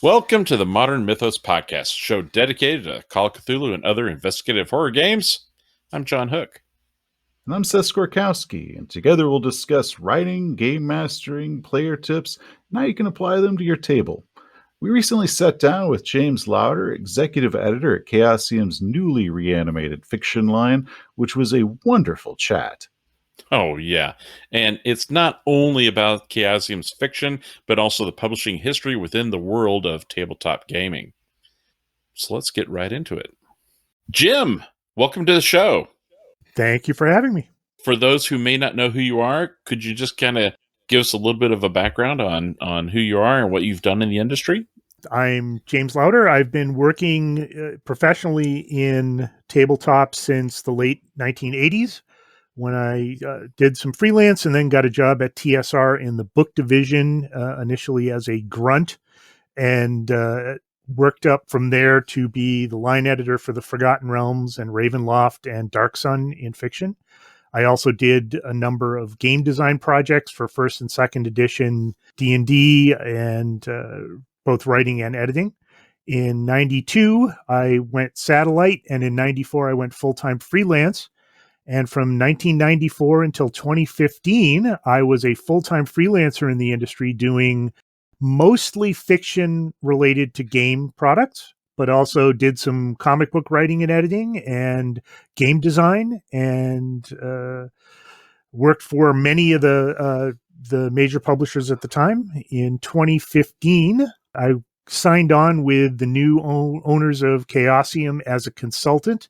Welcome to the Modern Mythos Podcast, show dedicated to Call of Cthulhu and other investigative horror games. I'm John Hook. And I'm Seth Skorkowski, and together we'll discuss writing, game mastering, player tips, and how you can apply them to your table. We recently sat down with James Lowder, executive editor at Chaosium's newly reanimated fiction line, which was a wonderful chat. Oh, yeah. And it's not only about Chaosium's fiction, but also the publishing history within the world of tabletop gaming. So let's get right into it. Jim, welcome to the show. Thank you for having me. For those who may not know who you are, could you just kind of give us a little bit of a background on who you are and what you've done in the industry? I'm James Lowder. I've been working professionally in tabletop since the late 1980s when I did some freelance and then got a job at TSR in the book division, initially as a grunt, and worked up from there to be the line editor for the Forgotten Realms and Ravenloft and Dark Sun in fiction. I also did a number of game design projects for first and second edition D&D and both writing and editing. In 92, I went satellite, and in 94, I went full-time freelance. And from 1994 until 2015, I was a full-time freelancer in the industry doing mostly fiction related to game products, but also did some comic book writing and editing and game design, and worked for many of the major publishers at the time. In 2015, I signed on with the new owners of Chaosium as a consultant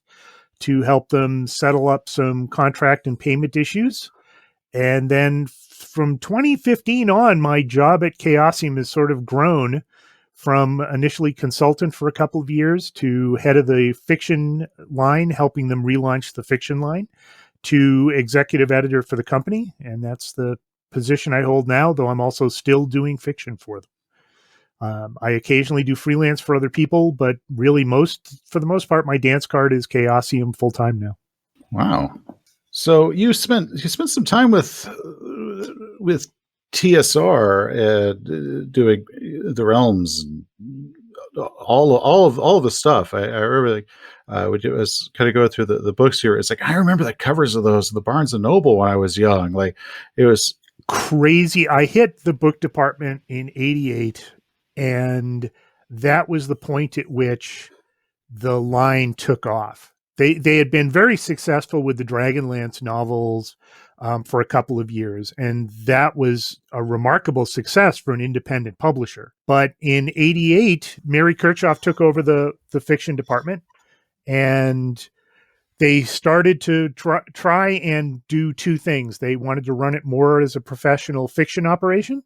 to help them settle up some contract and payment issues. And then from 2015 on, my job at Chaosium has sort of grown from initially consultant for a couple of years to head of the fiction line, helping them relaunch the fiction line, to executive editor for the company. And that's the position I hold now, though I'm also still doing fiction for them. I occasionally do freelance for other people, but really for the most part, my dance card is Chaosium full time now. Wow. So you spent some time with TSR doing the Realms, all of the stuff. I remember we was kind of go through the books here. It's like I remember the covers of the Barnes and Noble when I was young. Like it was crazy. I hit the book department in '88, and that was the point at which the line took off. They had been very successful with the Dragonlance novels for a couple of years, and that was a remarkable success for an independent publisher. But in '88, Mary Kirchhoff took over the fiction department, and they started to try and do two things. They wanted to run it more as a professional fiction operation,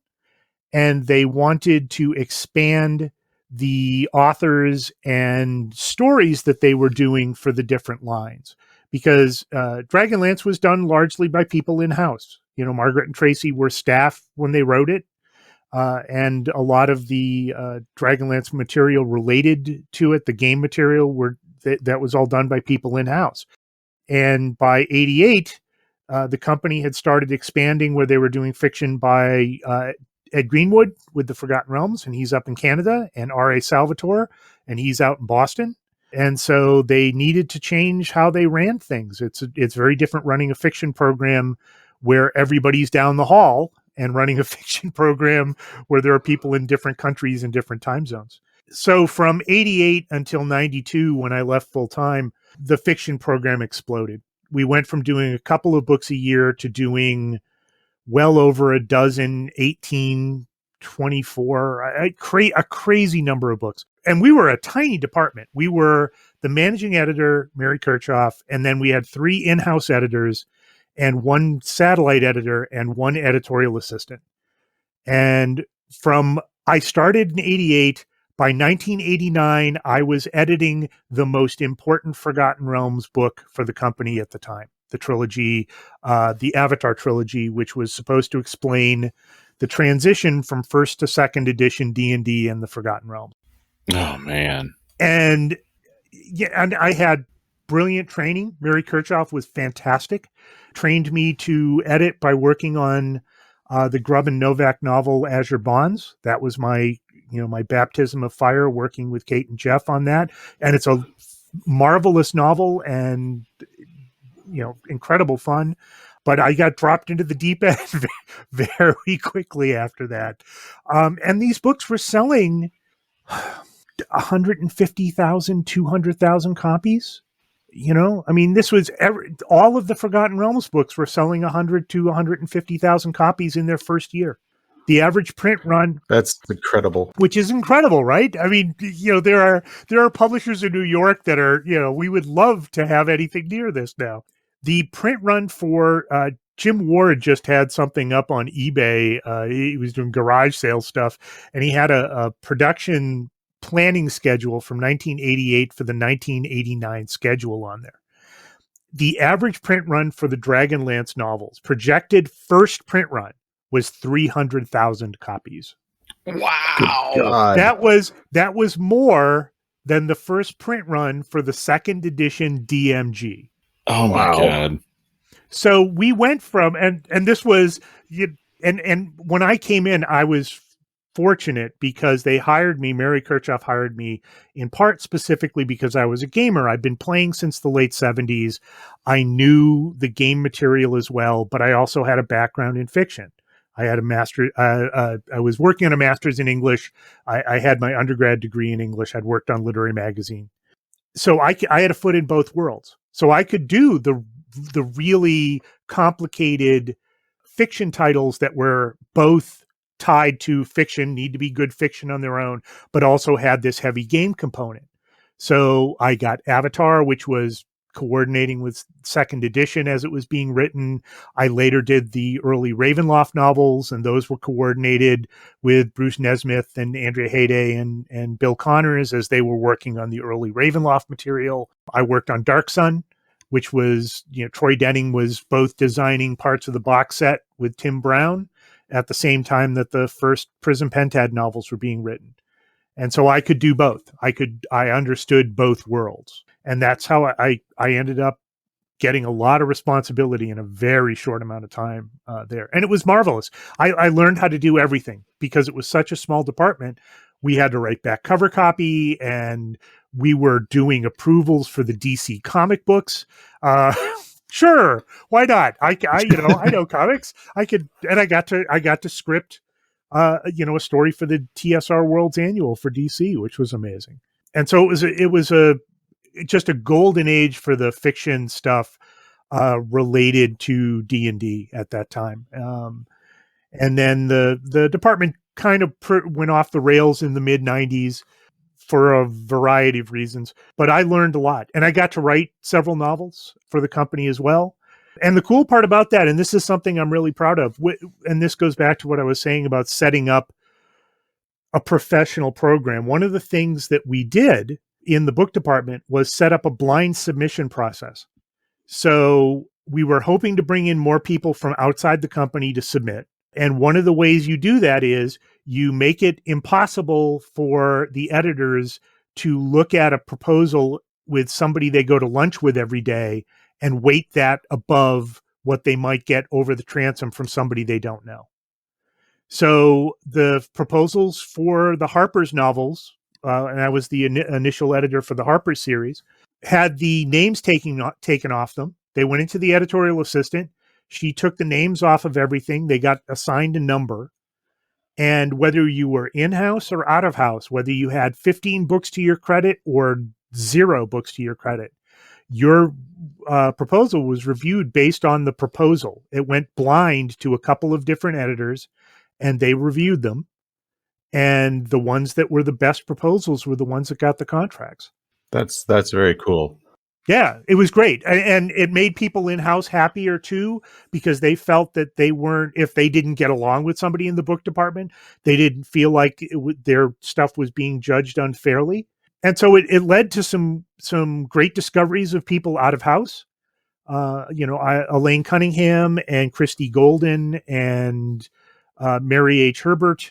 and they wanted to expand the authors and stories that they were doing for the different lines, because Dragonlance was done largely by people in-house. You know, Margaret and Tracy were staff when they wrote it, and a lot of the Dragonlance material related to it, the game material, that was all done by people in-house. And by '88, the company had started expanding where they were doing fiction by Ed Greenwood with the Forgotten Realms, and he's up in Canada, and R.A. Salvatore, and he's out in Boston. And so they needed to change how they ran things. It's very different running a fiction program where everybody's down the hall and running a fiction program where there are people in different countries and different time zones. So from '88 until '92, when I left full time, the fiction program exploded. We went from doing a couple of books a year to doing well over a dozen, 18, 24, a crazy number of books. And we were a tiny department. We were the managing editor, Mary Kirchhoff, and then we had 3 in-house editors and 1 satellite editor and 1 editorial assistant. And I started in '88. By 1989, I was editing the most important Forgotten Realms book for the company at the time, the trilogy, the Avatar trilogy, which was supposed to explain the transition from first to second edition D&D and the Forgotten Realms. Oh, man. And I had brilliant training. Mary Kirchhoff was fantastic. Trained me to edit by working on the Grubb and Novak novel Azure Bonds. That was my my baptism of fire working with Kate and Jeff on that. And it's a marvelous novel and, incredible fun. But I got dropped into the deep end very quickly after that. And these books were selling 150,000, 200,000 copies. This was all of the Forgotten Realms books were selling 100 to 150,000 copies in their first year. The average print run. That's incredible. Which is incredible, right? There are publishers in New York that are, we would love to have anything near this now. The print run for Jim Ward just had something up on eBay. He was doing garage sale stuff, and he had a production planning schedule from 1988 for the 1989 schedule on there. The average print run for the Dragonlance novels, projected first print run, was 300,000 copies. Wow. That was more than the first print run for the second edition DMG. Oh my God. So we went from, and this was, and when I came in, I was fortunate because they hired me. Mary Kirchhoff hired me in part specifically because I was a gamer. I'd been playing since the late 70s. I knew the game material as well, but I also had a background in fiction. I had a master. I was working on a master's in English. I had my undergrad degree in English. I'd worked on Literary Magazine. So I had a foot in both worlds. So I could do the really complicated fiction titles that were both tied to fiction, need to be good fiction on their own, but also had this heavy game component. So I got Avatar, which was coordinating with second edition as it was being written. I later did the early Ravenloft novels, and those were coordinated with Bruce Nesmith and Andrea Hayday and Bill Connors as they were working on the early Ravenloft material. I worked on Dark Sun, which was, Troy Denning was both designing parts of the box set with Tim Brown at the same time that the first Prism Pentad novels were being written. And so I could do both. I understood both worlds. And that's how I ended up getting a lot of responsibility in a very short amount of time there. And it was marvelous. I learned how to do everything because it was such a small department. We had to write back cover copy, and we were doing approvals for the DC comic books. Sure, why not? I know comics. I got to script, a story for the TSR World's Annual for DC, which was amazing. And so it was just a golden age for the fiction stuff related to D&D at that time. And then the department kind of went off the rails in the mid 90s for a variety of reasons, but I learned a lot, and I got to write several novels for the company as well. And the cool part about that, and this is something I'm really proud of, and this goes back to what I was saying about setting up a professional program. One of the things that we did in the book department was set up a blind submission process. So we were hoping to bring in more people from outside the company to submit. And one of the ways you do that is you make it impossible for the editors to look at a proposal with somebody they go to lunch with every day and weight that above what they might get over the transom from somebody they don't know. So the proposals for the Harper's novels, and I was the initial editor for the Harper's series, had the names taken off them. They went into the editorial assistant. She took the names off of everything. They got assigned a number. And whether you were in-house or out of house, whether you had 15 books to your credit or 0 books to your credit, your proposal was reviewed based on the proposal. It went blind to a couple of different editors, and they reviewed them. And the ones that were the best proposals were the ones that got the contracts. That's very cool. Yeah, it was great. And it made people in-house happier too, because they felt that they weren't, if they didn't get along with somebody in the book department, they didn't feel like their stuff was being judged unfairly. And so it led to some great discoveries of people out of house. Elaine Cunningham and Christy Golden and Mary H. Herbert,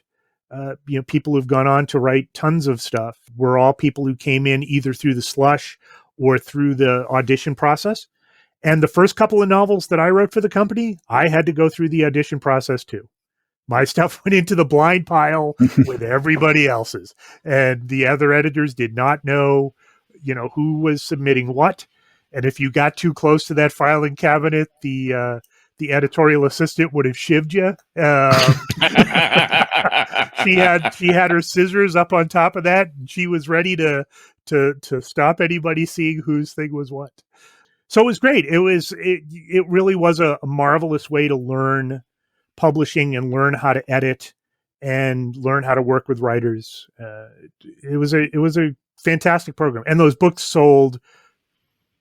people who've gone on to write tons of stuff, were all people who came in either through the slush or through the audition process. And the first couple of novels that I wrote for the company, I had to go through the audition process too. My stuff went into the blind pile with everybody else's, and the other editors did not know, who was submitting what. And if you got too close to that filing cabinet, the editorial assistant would have shivved you. She had her scissors up on top of that, and she was ready to stop anybody seeing whose thing was what. So it was great. It really was a marvelous way to learn publishing and learn how to edit and learn how to work with writers. It was a fantastic program, and those books sold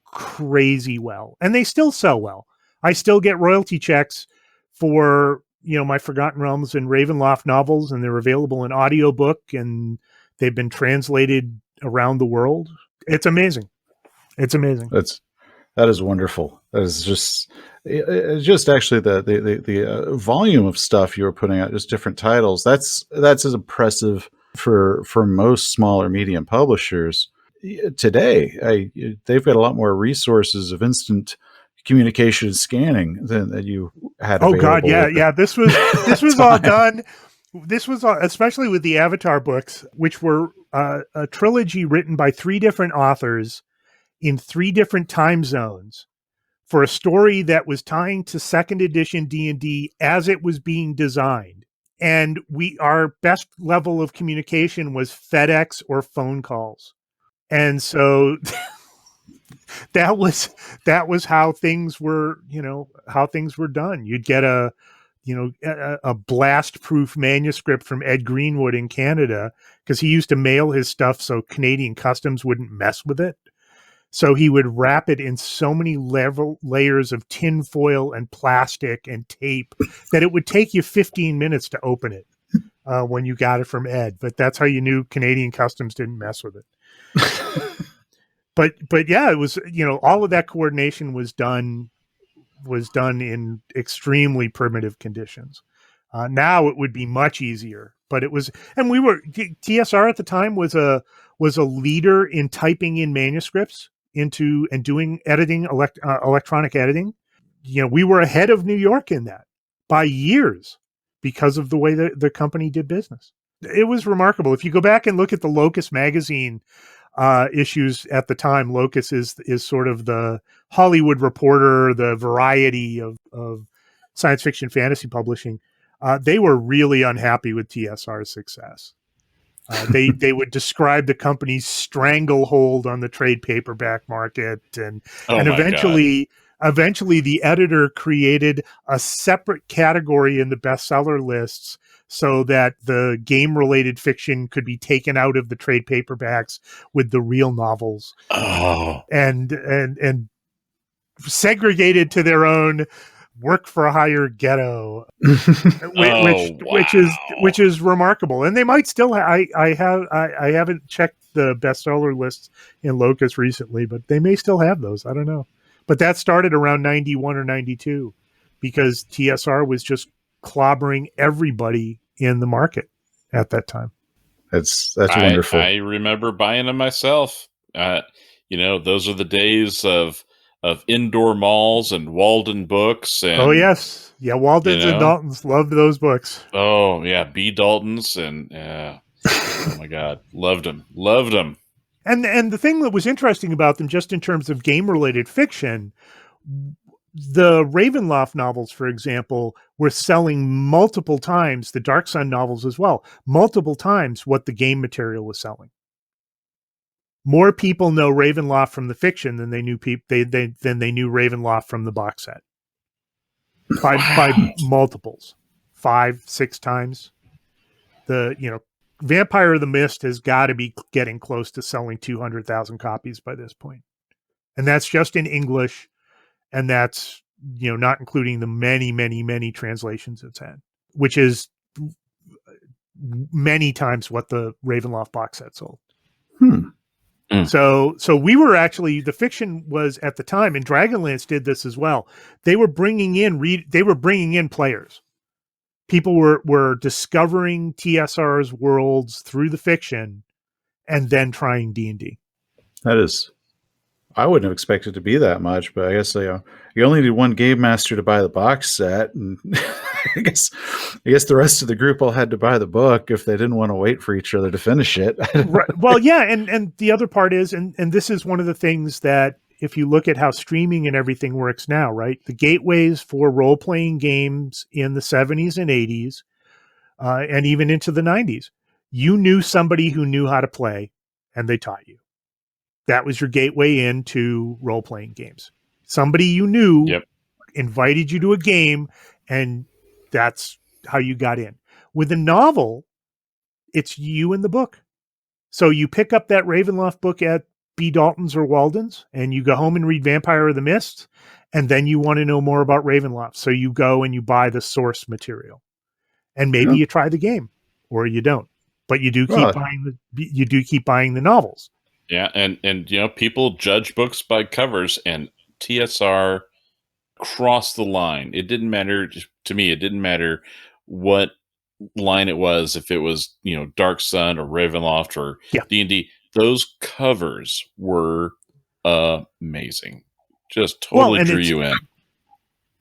crazy well, and they still sell well. I still get royalty checks for my Forgotten Realms and Ravenloft novels, and they're available in audiobook, and they've been translated around the world. It's amazing. It's amazing. That is wonderful. That is just actually the volume of stuff you were putting out, just different titles. That's as impressive for most small or medium publishers today. They've got a lot more resources of instant communication and scanning than you had. Oh God, yeah. This was all done. This was all, especially with the Avatar books, which were a trilogy written by 3 different authors in 3 different time zones for a story that was tying to 2nd edition D&D as it was being designed. And our best level of communication was FedEx or phone calls. And so that was how things were, how things were done. You'd get a blast proof manuscript from Ed Greenwood in Canada, because he used to mail his stuff so Canadian customs wouldn't mess with it. So he would wrap it in so many layers of tin foil and plastic and tape that it would take you 15 minutes to open it when you got it from Ed. But that's how you knew Canadian customs didn't mess with it. But yeah, it was, all of that coordination was done in extremely primitive conditions. Now it would be much easier, but it was, and TSR at the time was a leader in typing in manuscripts into and doing editing, electronic editing. We were ahead of New York in that by years because of the way that the company did business. It was remarkable. If you go back and look at the Locus magazine issues at the time, Locus is sort of the Hollywood Reporter, the Variety of science fiction fantasy publishing. They were really unhappy with TSR's success. They would describe the company's stranglehold on the trade paperback market, and eventually the editor created a separate category in the bestseller lists so that the game-related fiction could be taken out of the trade paperbacks with the real novels. Oh. And segregated to their own work for hire ghetto, which is remarkable. And they might still I haven't checked the bestseller lists in Locus recently, but they may still have those. I don't know. But that started around 91 or 92 because TSR was just clobbering everybody in the market at that time. That's wonderful. I remember buying them myself. Those are the days of indoor malls and Walden books. And, oh yes. Yeah. Waldens and Daltons loved those books. Oh yeah. B. Daltons and, oh my God. Loved them. And the thing that was interesting about them, just in terms of game related fiction, the Ravenloft novels, for example, were selling multiple times, the Dark Sun novels as well, multiple times what the game material was selling. More people know Ravenloft from the fiction than they knew than they knew Ravenloft from the box set. By multiples, 5-6 times. Vampire of the Mist has got to be getting close to selling 200,000 copies by this point, and that's just in English, and that's not including the many translations it's had, which is many times what the Ravenloft box set sold. So we were actually, the fiction was at the time, and Dragonlance did this as well. They were bringing in players. People were discovering TSR's worlds through the fiction and then trying D&D. That is, I wouldn't have expected it to be that much, but I guess you only need one game master to buy the box set, and I guess the rest of the group all had to buy the book if they didn't want to wait for each other to finish it. Right. Well, yeah, and the other part is, and this is one of the things that if you look at how streaming and everything works now, right? The gateways for role-playing games in the 70s and 80s, and even into the 90s, you knew somebody who knew how to play, and they taught you. That was your gateway into role-playing games. Somebody you knew invited you to a game, and that's how you got in. With a novel, it's you and the book. So you pick up that Ravenloft book at B. Dalton's or Walden's, and you go home and read Vampire of the Mist, and then you want to know more about Ravenloft. So you go and you buy the source material, and maybe you try the game, or you don't. But you do keep buying the novels. Yeah, and people judge books by covers, and TSR crossed the line. It didn't matter to me. It didn't matter what line it was, if it was Dark Sun or Ravenloft or D&D. Those covers were amazing. Just totally drew you in.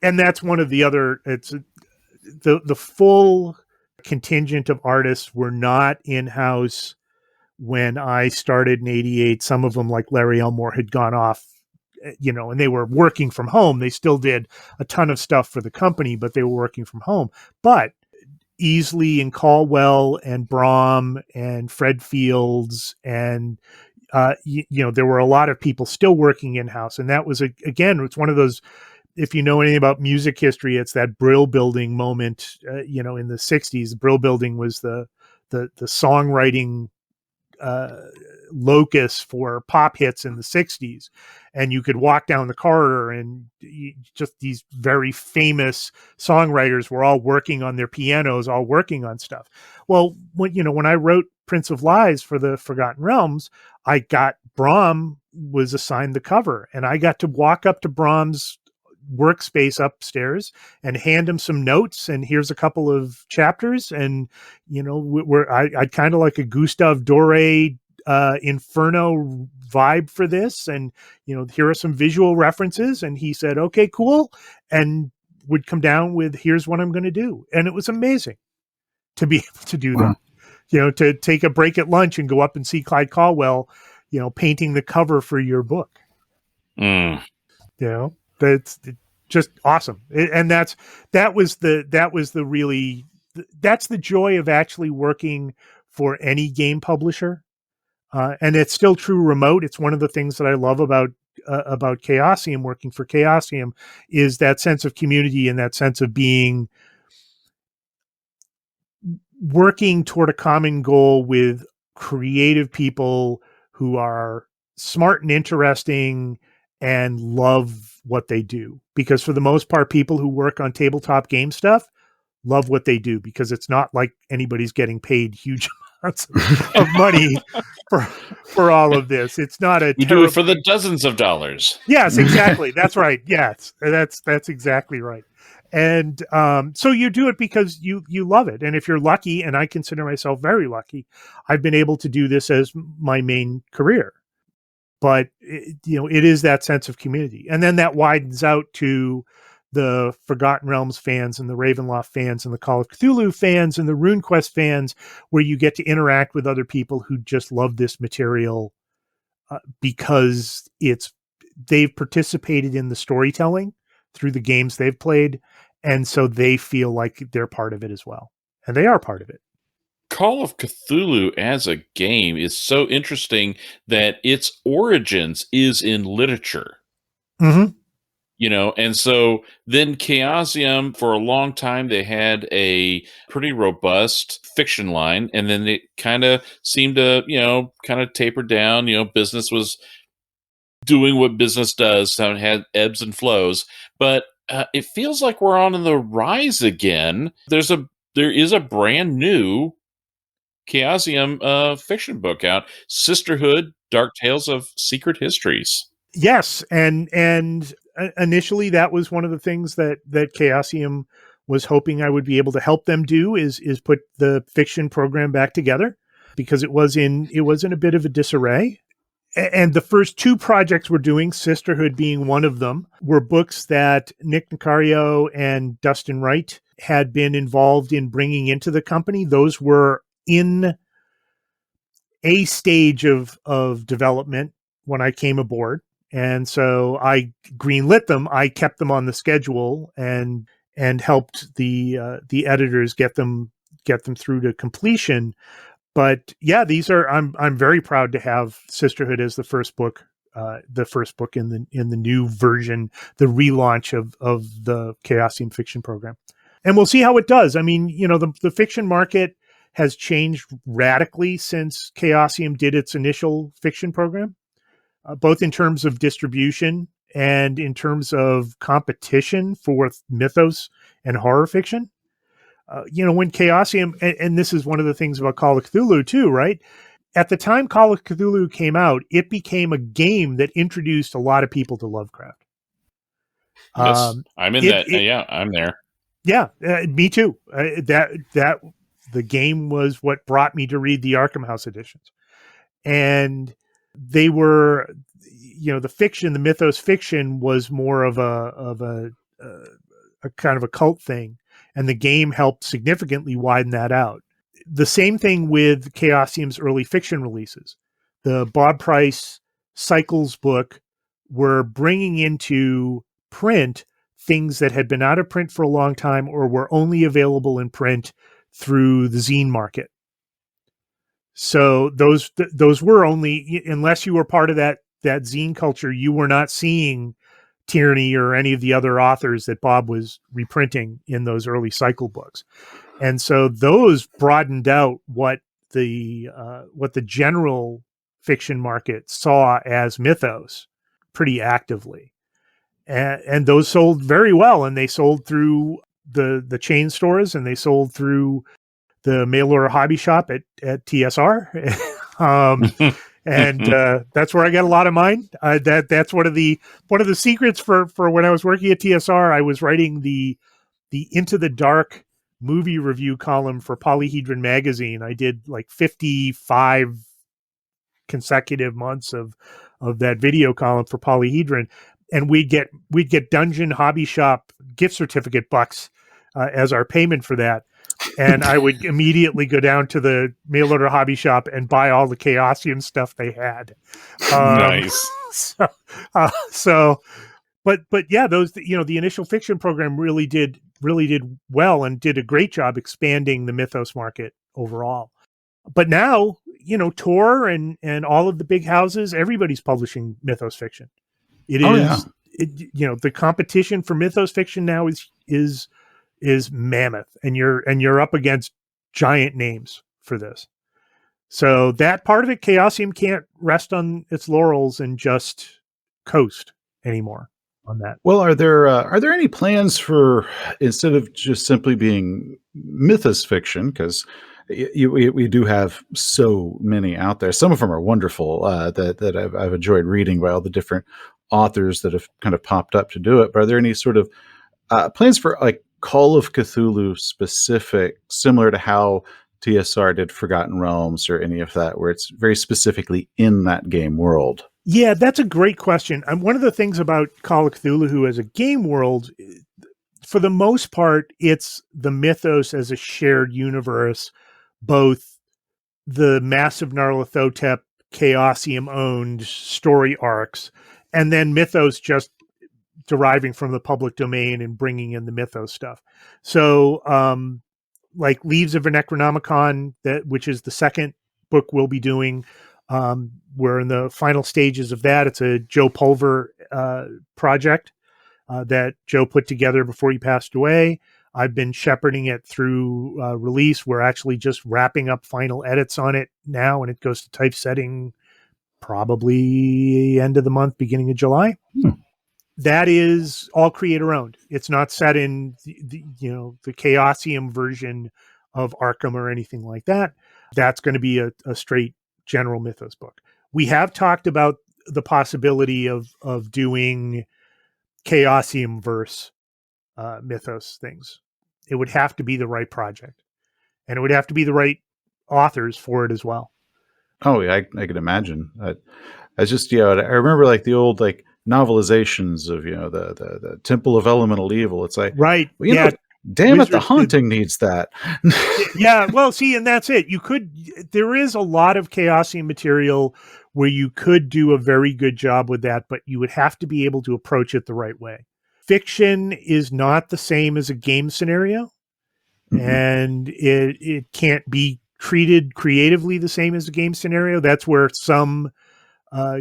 And that's one of the other. It's the full contingent of artists were not in-house when I started in '88. Some of them, like Larry Elmore, had gone off, and they were working from home. They still did a ton of stuff for the company, but they were working from home. But Easley and Caldwell and Brom and Fred Fields and there were a lot of people still working in-house, and that was it's one of those, if you know anything about music history, it's that Brill Building moment in the 60s. The Brill Building was the songwriting locus for pop hits in the 60s, and you could walk down the corridor and just these very famous songwriters were all working on their pianos, all working on stuff. Well, when I wrote Prince of Lies for the Forgotten Realms, I got Brom was assigned the cover, and I got to walk up to Brom's workspace upstairs and hand him some notes, and here's a couple of chapters, and I'd kind of like a Gustave Doré Inferno vibe for this, and here are some visual references, and he said okay, cool, and would come down with here's what I'm going to do. And it was amazing to be able to do that, to take a break at lunch and go up and see Clyde Caldwell painting the cover for your book. That's just awesome. And that's the joy of actually working for any game publisher. And it's still true remote. It's one of the things that I love about Chaosium, working for Chaosium, is that sense of community and that sense of working toward a common goal with creative people who are smart and interesting and love what they do. Because for the most part, people who work on tabletop game stuff love what they do, because it's not like anybody's getting paid huge amounts of money for all of this. It's not a do it for the dozens of dollars. Yes, exactly. That's right. Yes, that's exactly right. And so you do it because you love it. And if you're lucky, and I consider myself very lucky, I've been able to do this as my main career. But it is that sense of community, and then that widens out to the Forgotten Realms fans and the Ravenloft fans and the Call of Cthulhu fans and the RuneQuest fans, where you get to interact with other people who just love this material because they've participated in the storytelling through the games they've played, and so they feel like they're part of it as well, and they are part of it. Call of Cthulhu as a game is so interesting that its origins is in literature. Mm-hmm. And so then Chaosium, for a long time, they had a pretty robust fiction line, and then it kind of seemed to, kind of taper down. Business was doing what business does, so it had ebbs and flows. But it feels like we're on the rise again. There is a brand new Chaosium fiction book out, Sisterhood: Dark Tales of Secret Histories. Yes, and initially that was one of the things that Chaosium was hoping I would be able to help them do is put the fiction program back together, because it was in a bit of a disarray. And the first two projects we're doing, Sisterhood being one of them, were books that Nick Nicario and Dustin Wright had been involved in bringing into the company, those were in a stage of development when I came aboard. And so I greenlit them. I kept them on the schedule and helped the editors get them through to completion. But yeah, I'm very proud to have Sisterhood as the first book in the new version, the relaunch of the Chaosium fiction program. And we'll see how it does. I mean, the fiction market has changed radically since Chaosium did its initial fiction program, both in terms of distribution and in terms of competition for mythos and horror fiction. When Chaosium, and this is one of the things about Call of Cthulhu too, right? At the time Call of Cthulhu came out, it became a game that introduced a lot of people to Lovecraft. Yes, I'm in that. Yeah, I'm there. Yeah, me too. That the game was what brought me to read the Arkham House editions, and they were, the fiction, the mythos fiction was more of a kind of a cult thing, and the game helped significantly widen that out. The same thing with Chaosium's early fiction releases. The Bob Price Cycles book were bringing into print things that had been out of print for a long time or were only available in print through the zine market. So those were only, unless you were part of that zine culture, you were not seeing Tierney or any of the other authors that Bob was reprinting in those early cycle books. And so those broadened out what the general fiction market saw as mythos pretty actively. And those sold very well, and they sold through the chain stores, and they sold through the mail order hobby shop at TSR. And that's where I got a lot of mine. That's one of the secrets for when I was working at TSR. I was writing the Into the Dark movie review column for Polyhedron magazine. I did like 55 consecutive months of that video column for Polyhedron, and we'd get Dungeon Hobby Shop gift certificate bucks as our payment for that. And I would immediately go down to the mail order hobby shop and buy all the Chaosium stuff they had. Nice. But yeah, those, the initial fiction program really did well and did a great job expanding the mythos market overall. But now, Tor and all of the big houses, everybody's publishing mythos fiction. It is, the competition for mythos fiction now is mammoth, and you're up against giant names for this. So that part of it, Chaosium can't rest on its laurels and just coast anymore on that. Well, are there any plans for, instead of just simply being mythos fiction, because we do have so many out there. Some of them are wonderful that I've enjoyed reading by all the different authors that have kind of popped up to do it. But are there any sort of plans for like Call of Cthulhu specific, similar to how TSR did Forgotten Realms or any of that, where it's very specifically in that game world? Yeah, that's a great question. One of the things about Call of Cthulhu as a game world, for the most part, it's the mythos as a shared universe, both the massive Nyarlathotep Chaosium-owned story arcs, and then mythos just deriving from the public domain and bringing in the mythos stuff. So, like Leaves of a Necronomicon, which is the second book we'll be doing, we're in the final stages of that. It's a Joe Pulver project that Joe put together before he passed away. I've been shepherding it through release. We're actually just wrapping up final edits on it now, and it goes to typesetting probably end of the month, beginning of July. That is all creator owned. It's not set in the Chaosium version of Arkham or anything like that. That's going to be a straight general mythos book. We have talked about the possibility of doing Chaosium verse mythos things. It would have to be the right project, and it would have to be the right authors for it as well. Oh yeah, I can imagine. I just, I remember like the old like novelizations of the Temple of Elemental Evil. It's like, right, well, Damn it, the Wizards did. Haunting needs that. Yeah, well, see, and that's it. There is a lot of Chaosium material where you could do a very good job with that, but you would have to be able to approach it the right way. Fiction is not the same as a game scenario, and it can't be treated creatively the same as a game scenario. That's where some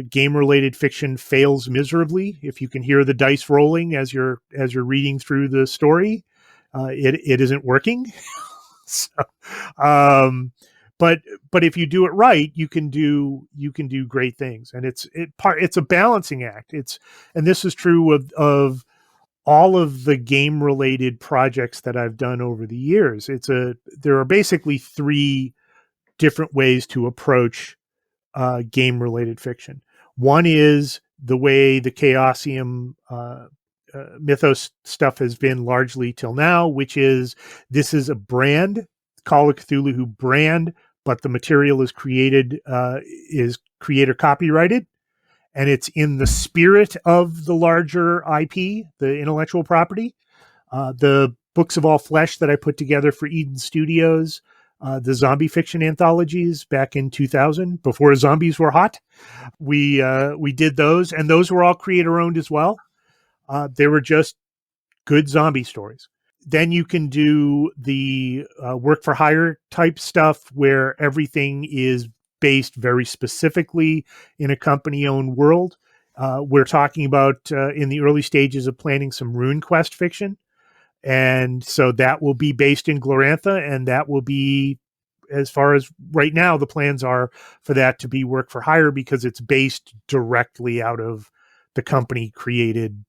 game-related fiction fails miserably. If you can hear the dice rolling as you're reading through the story, it isn't working. So, but if you do it right, you can do great things, and it's a balancing act. And this is true of all of the game related projects that I've done over the years. There are basically three different ways to approach game related fiction. One is the way the Chaosium mythos stuff has been largely till now, which is this is a brand, Call of Cthulhu brand, but the material is creator copyrighted, and it's in the spirit of the larger IP, the intellectual property. The Books of All Flesh that I put together for Eden Studios, the zombie fiction anthologies back in 2000, before zombies were hot, we did those, and those were all creator owned as well. They were just good zombie stories. Then you can do the work for hire type stuff where everything is based very specifically in a company owned world. We're talking about in the early stages of planning some RuneQuest fiction. And so that will be based in Glorantha, and that will be, as far as right now, the plans are for that to be work for hire because it's based directly out of the company created,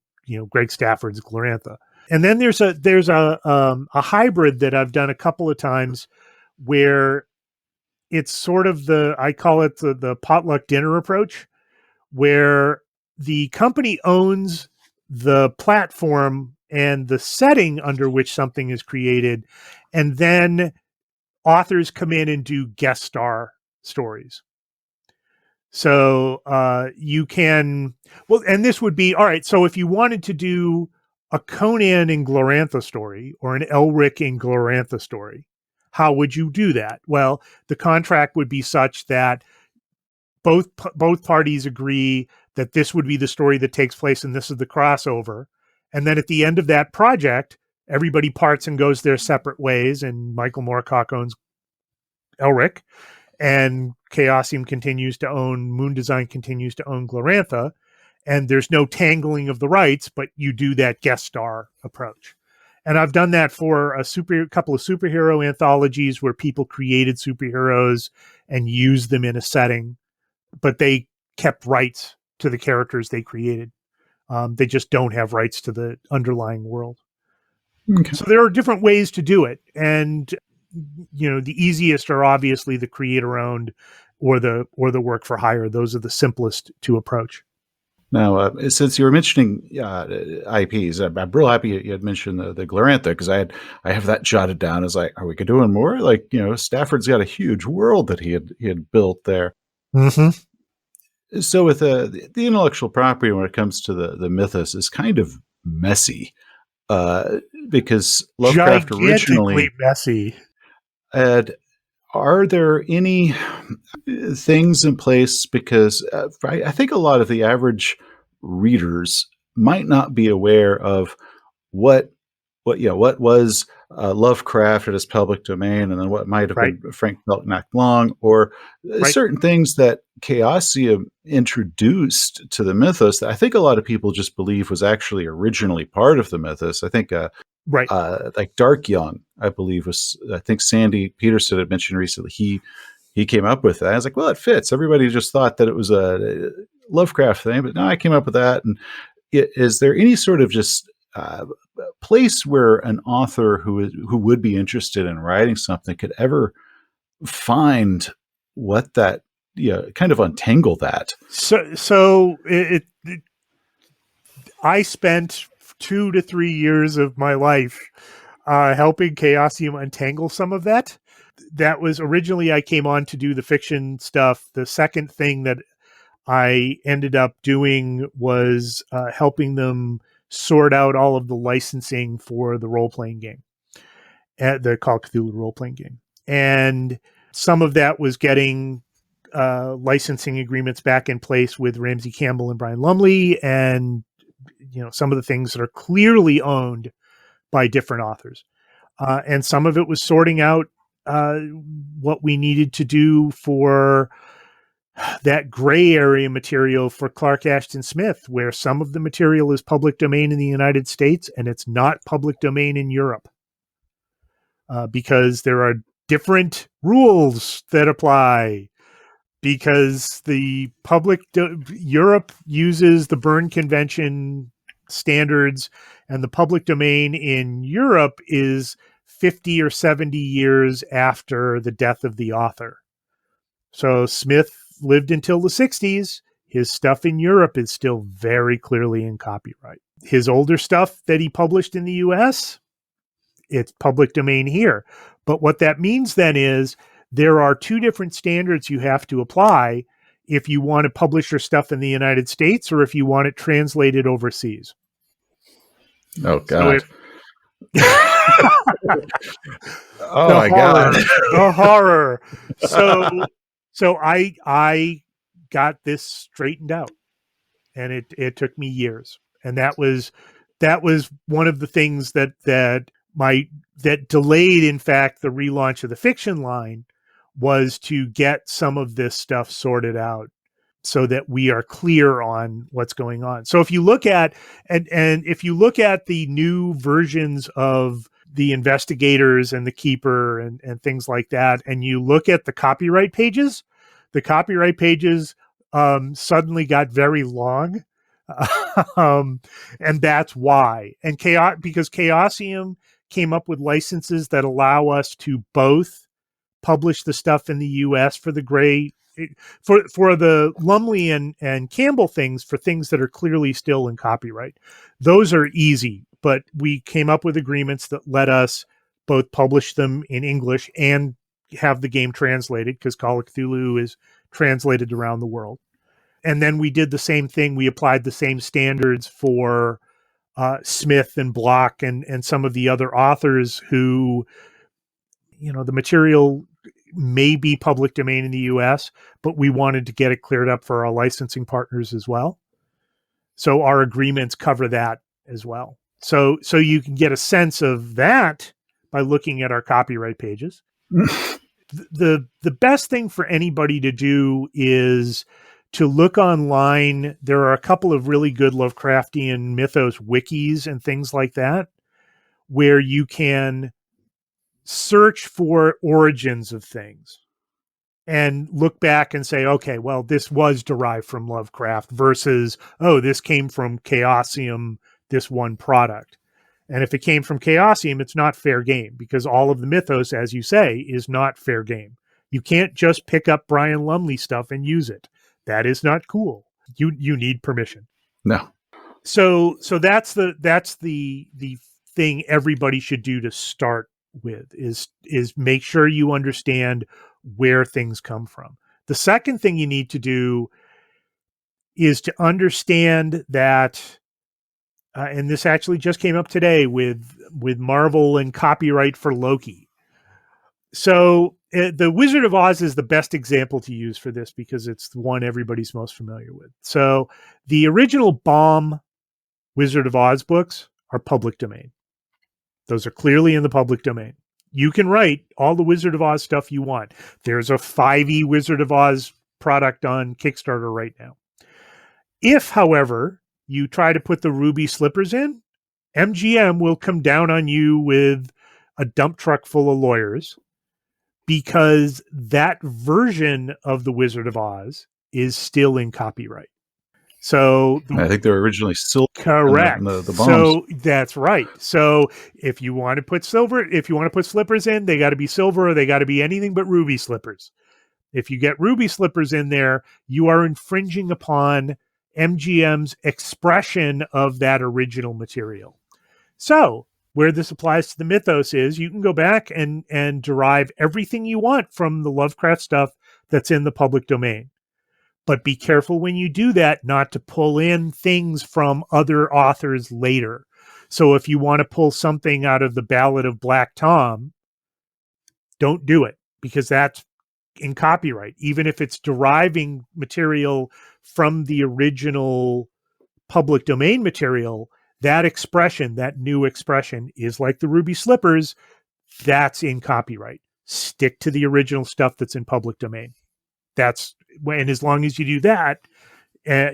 Greg Stafford's Glorantha. And then there's a hybrid that I've done a couple of times where it's sort of I call it the potluck dinner approach, where the company owns the platform and the setting under which something is created, and then authors come in and do guest star stories. So you can, and this would be, all right, so if you wanted to do a Conan in Glorantha story or an Elric in Glorantha story, how would you do that? Well, the contract would be such that both parties agree that this would be the story that takes place and this is the crossover. And then at the end of that project, everybody parts and goes their separate ways, and Michael Moorcock owns Elric, and Chaosium continues to own, Moon Design continues to own Glorantha, and there's no tangling of the rights, but you do that guest star approach. And I've done that for a couple of superhero anthologies where people created superheroes and used them in a setting, but they kept rights to the characters they created. They just don't have rights to the underlying world. Okay. So there are different ways to do it. And, the easiest are obviously the creator owned or the work for hire. Those are the simplest to approach. Now, since you were mentioning IPs, I'm real happy you had mentioned the Glorantha, because I have that jotted down as like, are we doing more? Like, Stafford's got a huge world that he had built there. Mm-hmm. So with the intellectual property when it comes to the mythos is kind of messy, because Lovecraft originally messy. Are there any things in place? Because I think a lot of the average readers might not be aware of what was Lovecraft at his public domain, and then what might have been Frank Belknap Long, or certain things that Chaosium introduced to the mythos that I think a lot of people just believe was actually originally part of the mythos. I think like Dark Young, I believe I think Sandy Peterson had mentioned recently, he came up with that. I was like, well, it fits. Everybody just thought that it was a Lovecraft thing, but no, I came up with that. And is there any sort of just place where an author who would be interested in writing something could ever find what that, kind of untangle that? So I spent 2 to 3 years of my life helping Chaosium untangle some of that. That was originally I came on to do the fiction stuff. The second thing that I ended up doing was helping them sort out all of the licensing for the role-playing game. at the Call of Cthulhu role-playing game. And some of that was getting licensing agreements back in place with Ramsey Campbell and Brian Lumley, and some of the things that are clearly owned by different authors. And some of it was sorting out what we needed to do for that gray area material for Clark Ashton Smith, where some of the material is public domain in the United States and it's not public domain in Europe, because there are different rules that apply, because the Europe uses the Berne Convention standards, and the public domain in Europe is 50 or 70 years after the death of the author. So Smith lived until the 60s. His stuff in Europe is still very clearly in copyright. His older stuff that he published in the US, it's public domain here. But what that means then is there are two different standards you have to apply if you want to publish your stuff in the United States or if you want it translated overseas. Oh, God. Oh, the my horror, God. The horror. So I got this straightened out, and it took me years. And that was one of the things that delayed, in fact, the relaunch of the fiction line, was to get some of this stuff sorted out so that we are clear on what's going on. So if you look at, and if you look at the new versions of the Investigators and the Keeper and things like that, and you look at the copyright pages suddenly got very long. And that's why. And because Chaosium came up with licenses that allow us to both publish the stuff in the US for the gray, for the Lumley and Campbell things, for things that are clearly still in copyright. Those are easy, but we came up with agreements that let us both publish them in English and have the game translated, because Call of Cthulhu is translated around the world. And then we did the same thing. We applied the same standards for Smith and Block and some of the other authors who, the material may be public domain in the US, but we wanted to get it cleared up for our licensing partners as well. So our agreements cover that as well. So you can get a sense of that by looking at our copyright pages. The best thing for anybody to do is to look online. There are a couple of really good Lovecraftian mythos wikis and things like that, where you can search for origins of things and look back and say, okay, well, this was derived from Lovecraft versus, oh, this came from Chaosium, this one product. And if it came from Chaosium, it's not fair game, because all of the mythos, as you say, is not fair game. You can't just pick up Brian Lumley stuff and use it. That is not cool. You need permission. No. So that's the thing everybody should do to start with, is make sure you understand where things come from. The second thing you need to do is to understand that, and this actually just came up today with Marvel and copyright for Loki. So the Wizard of Oz is the best example to use for this, because it's the one everybody's most familiar with. So the original Baum Wizard of Oz books are public domain. Those are clearly in the public domain. You can write all the Wizard of Oz stuff you want. There's a 5e Wizard of Oz product on Kickstarter right now. If, however, you try to put the ruby slippers in, MGM will come down on you with a dump truck full of lawyers, because that version of the Wizard of Oz is still in copyright. So I think they were originally silver. Correct. The bombs. So that's right. So if you want to put slippers in, they got to be silver, or they got to be anything but ruby slippers. If you get ruby slippers in there, you are infringing upon MGM's expression of that original material. So where this applies to the mythos is you can go back and derive everything you want from the Lovecraft stuff that's in the public domain. But be careful when you do that not to pull in things from other authors later. So if you want to pull something out of the Ballad of Black Tom, don't do it, because that's in copyright. Even if it's deriving material from the original public domain material, that expression, that new expression, is like the Ruby Slippers. That's in copyright. Stick to the original stuff that's in public domain. That's when, as long as you do that,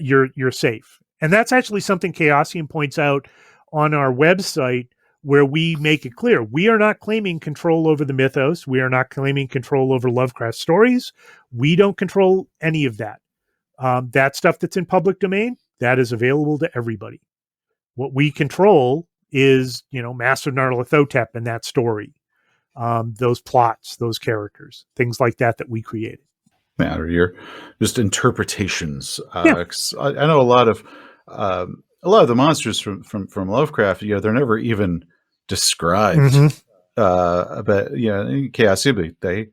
you're safe. And that's actually something Chaosium points out on our website, where we make it clear we are not claiming control over the mythos. We are not claiming control over Lovecraft stories. We don't control any of that. That stuff that's in public domain, that is available to everybody. What we control is, Master Nyarlathotep and that story, those plots, those characters, things like that we created. Matter your just interpretations. Yeah. 'Cause I know a lot of the monsters from Lovecraft. They're never even described. But Chaosium,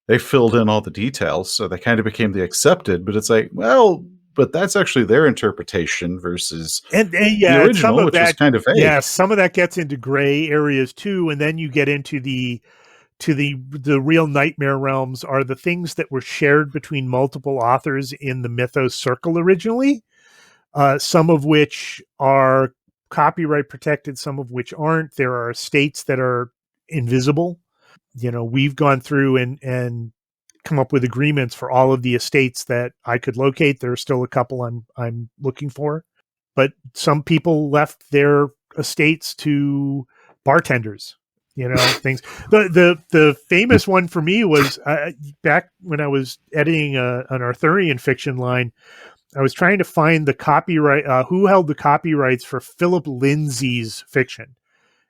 they filled in all the details, so they kind of became the accepted. But it's like, well, but that's actually their interpretation versus and the original, which is kind of vague. Yeah, some of that gets into gray areas too, and then you get into the real nightmare realms, are the things that were shared between multiple authors in the Mythos circle originally, some of which are copyright protected, some of which aren't. There are estates that are invisible. We've gone through and come up with agreements for all of the estates that I could locate. There are still a couple I'm looking for, but some people left their estates to bartenders. Things. The famous one for me was back when I was editing an Arthurian fiction line. I was trying to find the copyright, who held the copyrights for Philip Lindsay's fiction.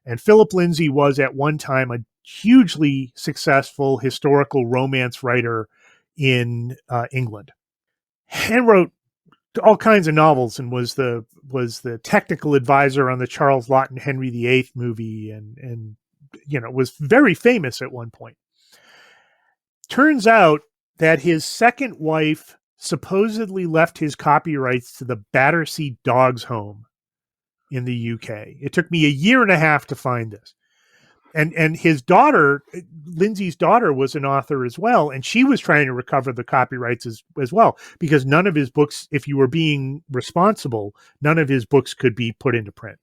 And Philip Lindsay was at one time a hugely successful historical romance writer in England, and wrote all kinds of novels, and was the technical advisor on the Charles Lawton Henry VIII movie, and was very famous at one point. Turns out that his second wife supposedly left his copyrights to the Battersea Dogs Home in the UK. It took me a year and a half to find this. And his daughter, Lindsay's daughter, was an author as well, and she was trying to recover the copyrights as well, because none of his books, if you were being responsible, none of his books could be put into print.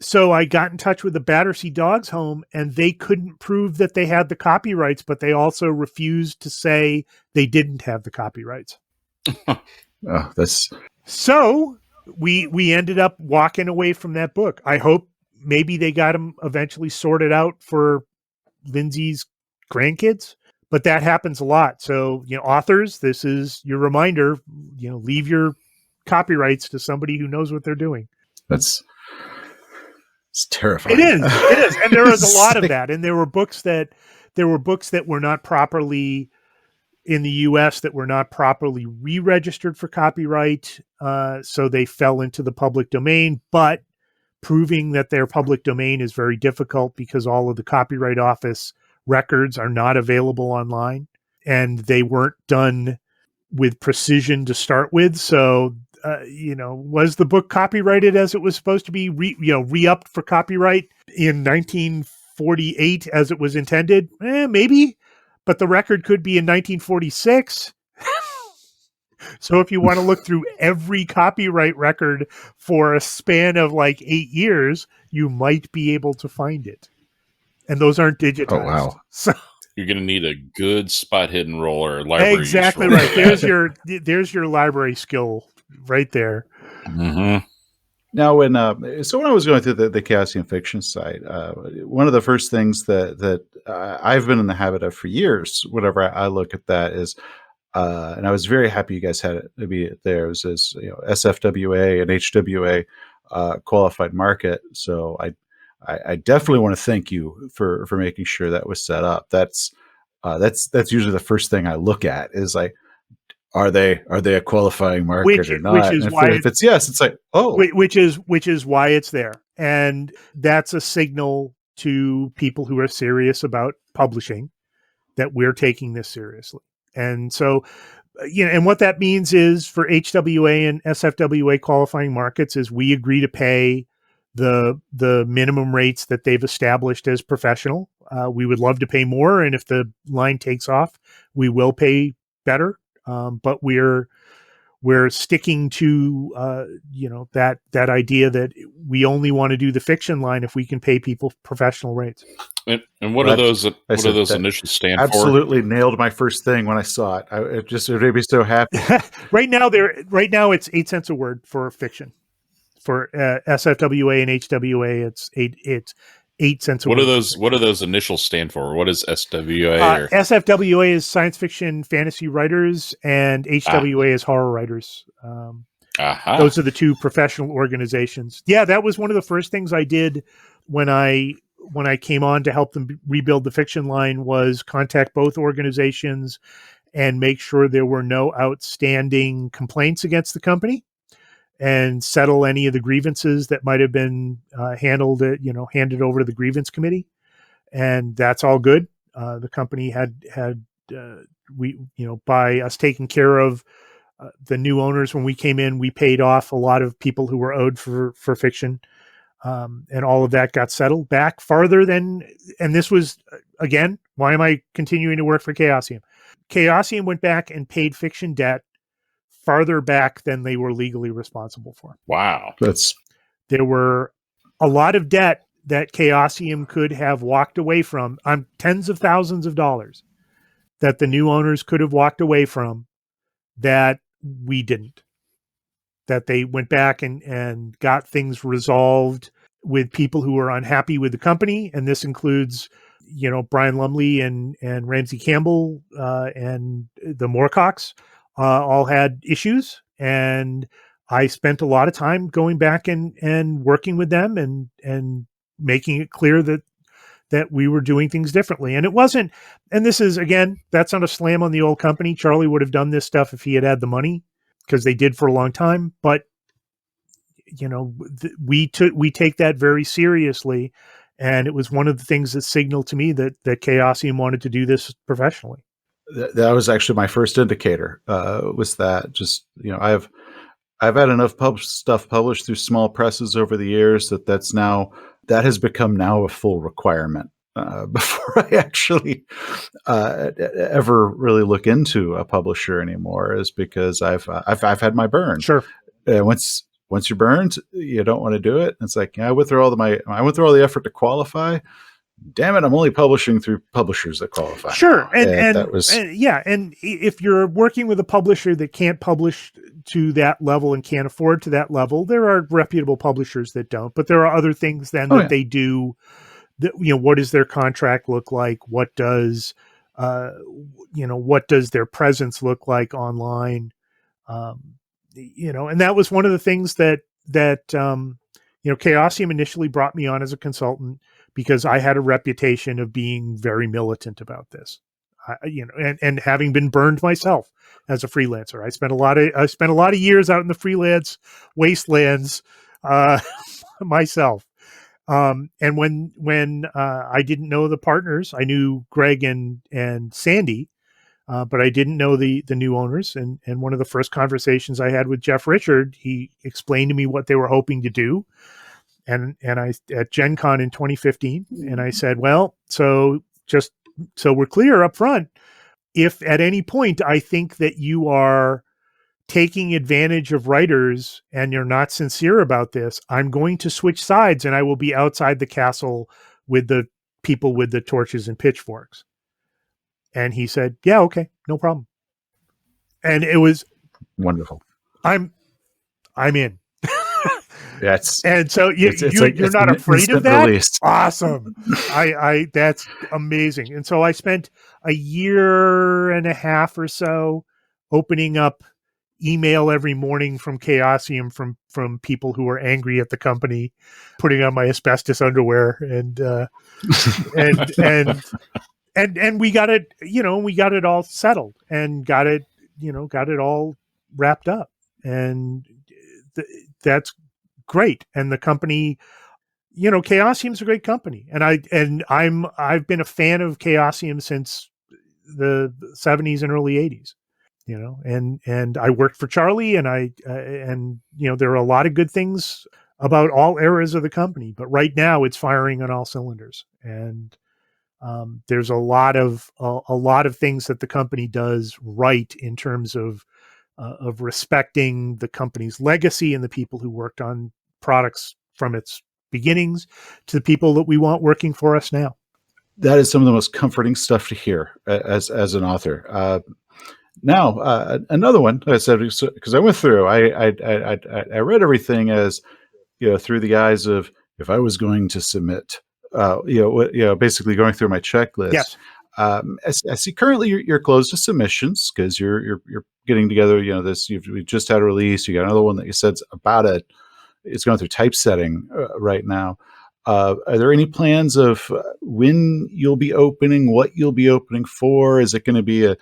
So I got in touch with the Battersea Dogs Home, and they couldn't prove that they had the copyrights, but they also refused to say they didn't have the copyrights. So we ended up walking away from that book. I hope maybe they got him eventually sorted out for Lindsay's grandkids, but that happens a lot. So, authors, this is your reminder, leave your copyrights to somebody who knows what they're doing. It's terrifying. It is. And there is a lot of that. And there were books that were not properly in the US, that were not properly re-registered for copyright. So they fell into the public domain, but proving that their public domain is very difficult, because all of the Copyright Office records are not available online, and they weren't done with precision to start with. So, was the book copyrighted as it was supposed to be, re-upped for copyright in 1948 as it was intended? Maybe, but the record could be in 1946. So if you want to look through every copyright record for a span of like 8 years, you might be able to find it. And those aren't digitized. Oh, wow. So you're going to need a good spot hidden roller. Library exactly right. There's your library skill right there. Mm-hmm. Now, when I was going through the Chaosium fiction site, one of the first things that I've been in the habit of for years, whenever I look at that, is and I was very happy you guys had it to be there. It was this, SFWA and HWA qualified market. So I definitely want to thank you for making sure that was set up. That's usually the first thing I look at, is like, are they a qualifying market or not? Which is why if it's yes, it's like, oh, which is why it's there, and that's a signal to people who are serious about publishing that we're taking this seriously. And so, and what that means is, for HWA and SFWA qualifying markets, is we agree to pay the minimum rates that they've established as professional. We would love to pay more, and if the line takes off, we will pay better. But we're sticking to that idea that we only want to do the fiction line if we can pay people professional rates. And what are those? What do those initials stand for? Absolutely nailed my first thing when I saw it. It made me so happy. Right now, it's 8 cents a word for fiction. For SFWA and HWA, it's 8 cents a word. What do those initials stand for? What is SWA? SFWA is science fiction fantasy writers, and HWA is horror writers. Those are the two professional organizations. Yeah, that was one of the first things I did when I came on to help them rebuild the fiction line, was contact both organizations and make sure there were no outstanding complaints against the company, and settle any of the grievances that might have been handed over to the grievance committee. And that's all good. The company had by us taking care of the new owners when we came in, we paid off a lot of people who were owed for fiction. And all of that got settled back farther than, and this was, again, why am I continuing to work for Chaosium? Chaosium went back and paid fiction debt farther back than they were legally responsible for. Wow. There were a lot of debt that Chaosium could have walked away from, on tens of thousands of dollars, that the new owners could have walked away from, that we didn't. That they went back and got things resolved with people who were unhappy with the company. And this includes, Brian Lumley and Ramsey Campbell and the Moorcocks. All had issues, and I spent a lot of time going back and working with them and making it clear that we were doing things differently. And it wasn't, and this is, again, that's not a slam on the old company. Charlie would have done this stuff if he had the money, because they did for a long time. But, we take that very seriously. And it was one of the things that signaled to me that Chaosium wanted to do this professionally. That was actually my first indicator. Was that just, I've had enough stuff published through small presses over the years that has become now a full requirement. Before I actually ever really look into a publisher anymore, is because I've had my burn. Sure. Once you're burned, you don't want to do it. It's like, I went through all the effort to qualify. Damn it, I'm only publishing through publishers that qualify. Sure. And if you're working with a publisher that can't publish to that level and can't afford to that level, there are reputable publishers that don't, but there are other things then they do. What does their contract look like? What does their presence look like online? And that was one of the things that Chaosium initially brought me on as a consultant, because I had a reputation of being very militant about this, and having been burned myself as a freelancer. I spent a lot of years out in the freelance wastelands myself. And when I didn't know the partners, I knew Greg and Sandy, but I didn't know the new owners. And one of the first conversations I had with Jeff Richard, he explained to me what they were hoping to do. And I at Gen Con in 2015, and I said, well, so just so we're clear up front, if at any point I think that you are taking advantage of writers and you're not sincere about this, I'm going to switch sides, and I will be outside the castle with the people with the torches and pitchforks. And he said, yeah, okay, no problem. And it was wonderful. I'm in. That's and so you're not afraid of that. Release. Awesome. I that's amazing. And so I spent a year and a half or so opening up email every morning from Chaosium from people who were angry at the company, putting on my asbestos underwear and we got it, we got it all settled and got it all wrapped up, and that's great. And the company, Chaosium's a great company, and I've been a fan of Chaosium since the 70s and early 80s. And I worked for Charlie, and there are a lot of good things about all eras of the company. But right now, it's firing on all cylinders, and there's a lot of things that the company does right in terms of respecting the company's legacy and the people who worked on products from its beginnings to the people that we want working for us now. That is some of the most comforting stuff to hear as an author. Now, another one I said, because I went through, I read everything as, through the eyes of, if I was going to submit, basically going through my checklist. Yes. I see currently you're closed to submissions because you're getting together. We just had a release. You got another one that you said's about it. It's going through typesetting right now. Are there any plans of when you'll be opening, what you'll be opening for? Is it going to be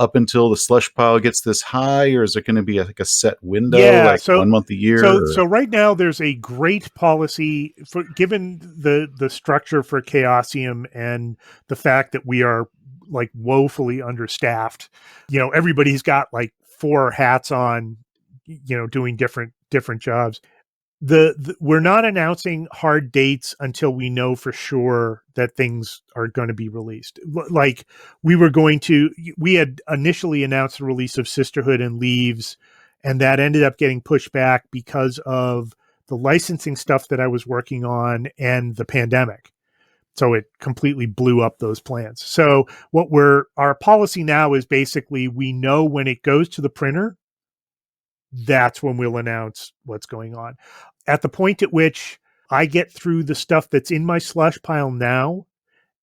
up until the slush pile gets this high, or is it going to be like a set window, so 1 month a year? So right now there's a great policy for, given the structure for Chaosium and the fact that we are like woefully understaffed. Everybody's got like 4 hats on, doing different jobs. We're not announcing hard dates until we know for sure that things are going to be released. Like we had initially announced the release of Sisterhood and Leaves, and that ended up getting pushed back because of the licensing stuff that I was working on and the pandemic. So it completely blew up those plans. So our policy now is basically, we know when it goes to the printer, that's when we'll announce what's going on. At the point at which I get through the stuff that's in my slush pile now,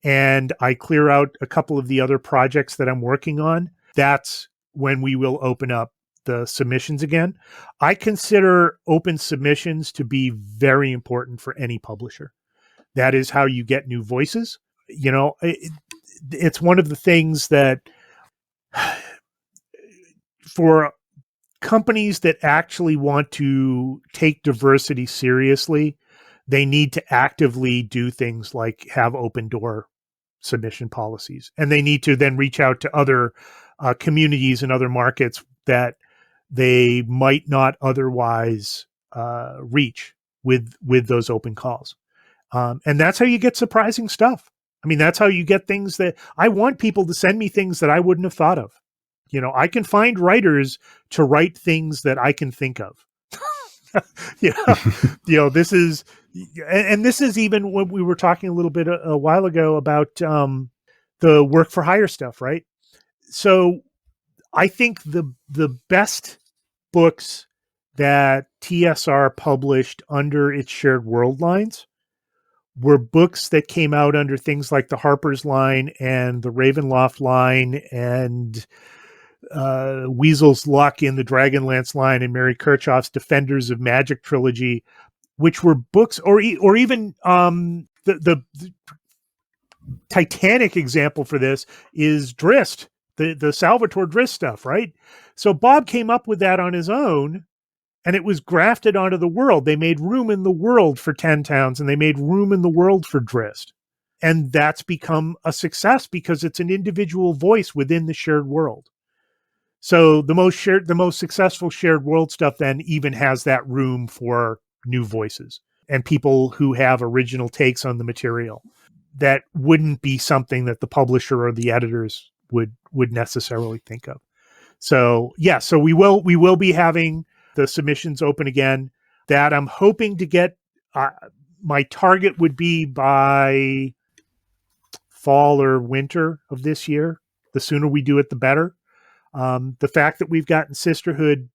and I clear out a couple of the other projects that I'm working on, that's when we will open up the submissions again. I consider open submissions to be very important for any publisher. That is how you get new voices. It's one of the things that for companies that actually want to take diversity seriously, they need to actively do things like have open door submission policies. And they need to then reach out to other communities and other markets that they might not otherwise reach with those open calls. And that's how you get surprising stuff. I mean, that's how you get things that I want people to send me things that I wouldn't have thought of. I can find writers to write things that I can think of. This is even when we were talking a little bit a while ago about the work for hire stuff, right? So I think the best books that TSR published under its shared world lines were books that came out under things like the Harper's line and the Ravenloft line and Weasel's Luck in the Dragonlance line and Mary Kirchhoff's Defenders of Magic trilogy, which were books, or even the titanic example for this is Drist, the Salvatore Drist stuff, right? So Bob came up with that on his own, and it was grafted onto the world. They made room in the world for 10 Towns, and they made room in the world for Drist. And that's become a success because it's an individual voice within the shared world. So the most successful shared world stuff then even has that room for new voices and people who have original takes on the material that wouldn't be something that the publisher or the editors would necessarily think of. So yeah, so we will be having the submissions open again. That I'm hoping to get. My target would be by fall or winter of this year. The sooner we do it, the better. The fact that we've gotten Sisterhood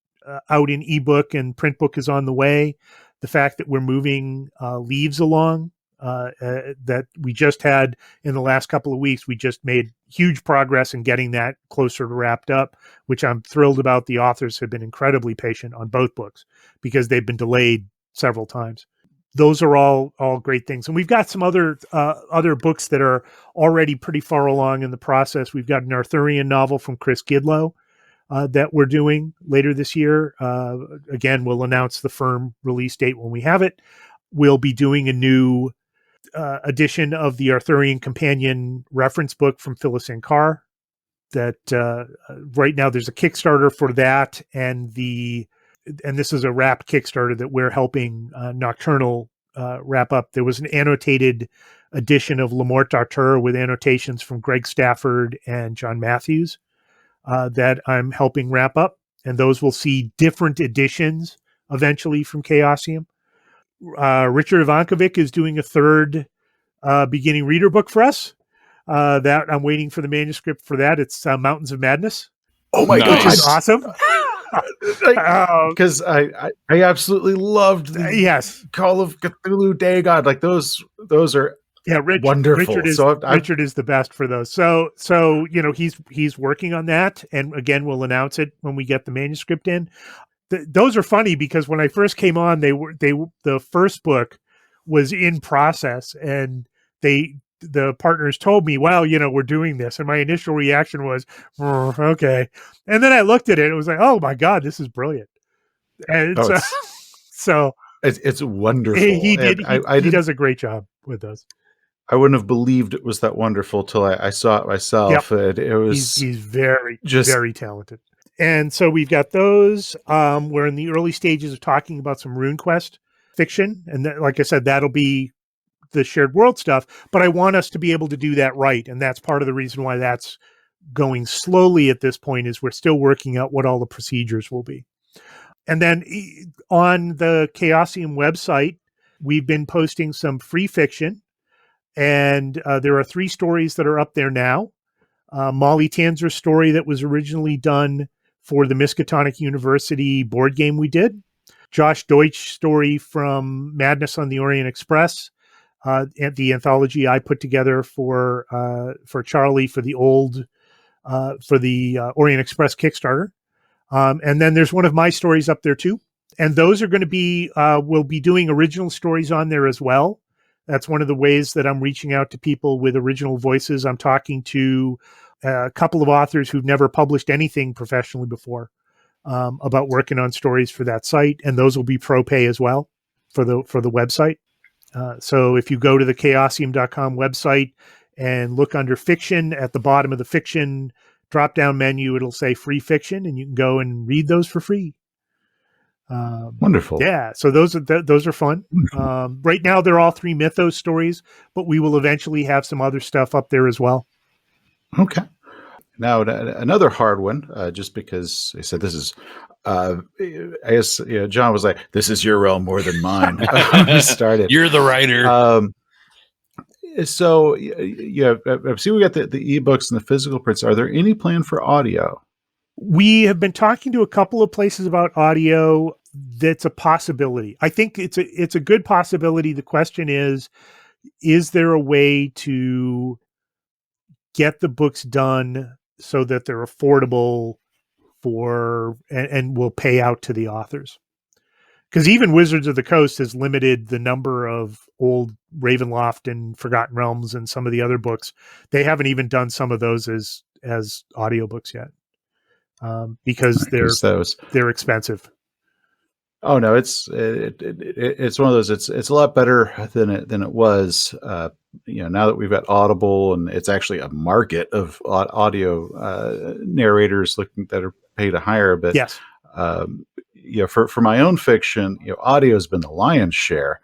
out in ebook and print book is on the way. The fact that we're moving Leaves along, that we just had in the last couple of weeks, we just made huge progress in getting that closer to wrapped up, which I'm thrilled about. The authors have been incredibly patient on both books because they've been delayed several times. Those are all great things. And we've got some other books that are already pretty far along in the process. We've got an Arthurian novel from Chris Gidlow that we're doing later this year. Again, we'll announce the firm release date when we have it. We'll be doing a new edition of the Arthurian Companion reference book from Phyllis Ankar. That right now there's a Kickstarter for that, and and this is a wrap Kickstarter that we're helping Nocturnal wrap up. There was an annotated edition of Le Mort d'Arthur with annotations from Greg Stafford and John Matthews that I'm helping wrap up. And those will see different editions eventually from Chaosium. Richard Ivankovic is doing a third beginning reader book for us. That I'm waiting for the manuscript for that. It's Mountains of Madness. Oh my Nice. gosh, Which is awesome. Because I absolutely loved the Yes. Call of Cthulhu Dagon. Like those are wonderful. Richard is the best for those. So he's working on that, and again we'll announce it when we get the manuscript in. Those are funny because when I first came on, the first book was in process, and the partners told me, well, we're doing this. And my initial reaction was, okay. And then I looked at it and it was like, oh my God, this is brilliant. And so it's wonderful. He does a great job with those. I wouldn't have believed it was that wonderful till I saw it myself. Yep. It was he's very talented. And so we've got those. We're in the early stages of talking about some RuneQuest fiction. And like I said, that'll be the shared world stuff, but I want us to be able to do that right. And that's part of the reason why that's going slowly at this point, is we're still working out what all the procedures will be. And then on the Chaosium website, we've been posting some free fiction, and there are 3 stories that are up there now. Molly Tanzer's story that was originally done for the Miskatonic University board game we did. Josh Deutsch's story from Madness on the Orient Express, the anthology I put together for Charlie for the Orient Express Kickstarter. And then there's one of my stories up there too. And those are going to be, we'll be doing original stories on there as well. That's one of the ways that I'm reaching out to people with original voices. I'm talking to a couple of authors who've never published anything professionally before about working on stories for that site. And those will be pro pay as well for the website. So if you go to the chaosium.com website and look under fiction, at the bottom of the fiction drop-down menu, it'll say free fiction, and you can go and read those for free. Wonderful. Yeah. So those are fun. Right now they're all 3 Mythos stories, but we will eventually have some other stuff up there as well. Okay. Now another hard one, just because I said this is, I guess John was like, "This is your realm more than mine." When we started, You're the writer. So I see we got the ebooks and the physical prints. Are there any plan for audio? We have been talking to a couple of places about audio. That's a possibility. I think it's a good possibility. The question is there a way to get the books done so that they're affordable and will pay out to the authors? Because even Wizards of the Coast has limited the number of old Ravenloft and Forgotten Realms and some of the other books. They haven't even done some of those as audiobooks yet, because they're expensive. Oh no, it's one of those. It's a lot better than it was. Now that we've got Audible, and it's actually a market of audio narrators that are paid a higher. But yes. For my own fiction, audio has been the lion's share.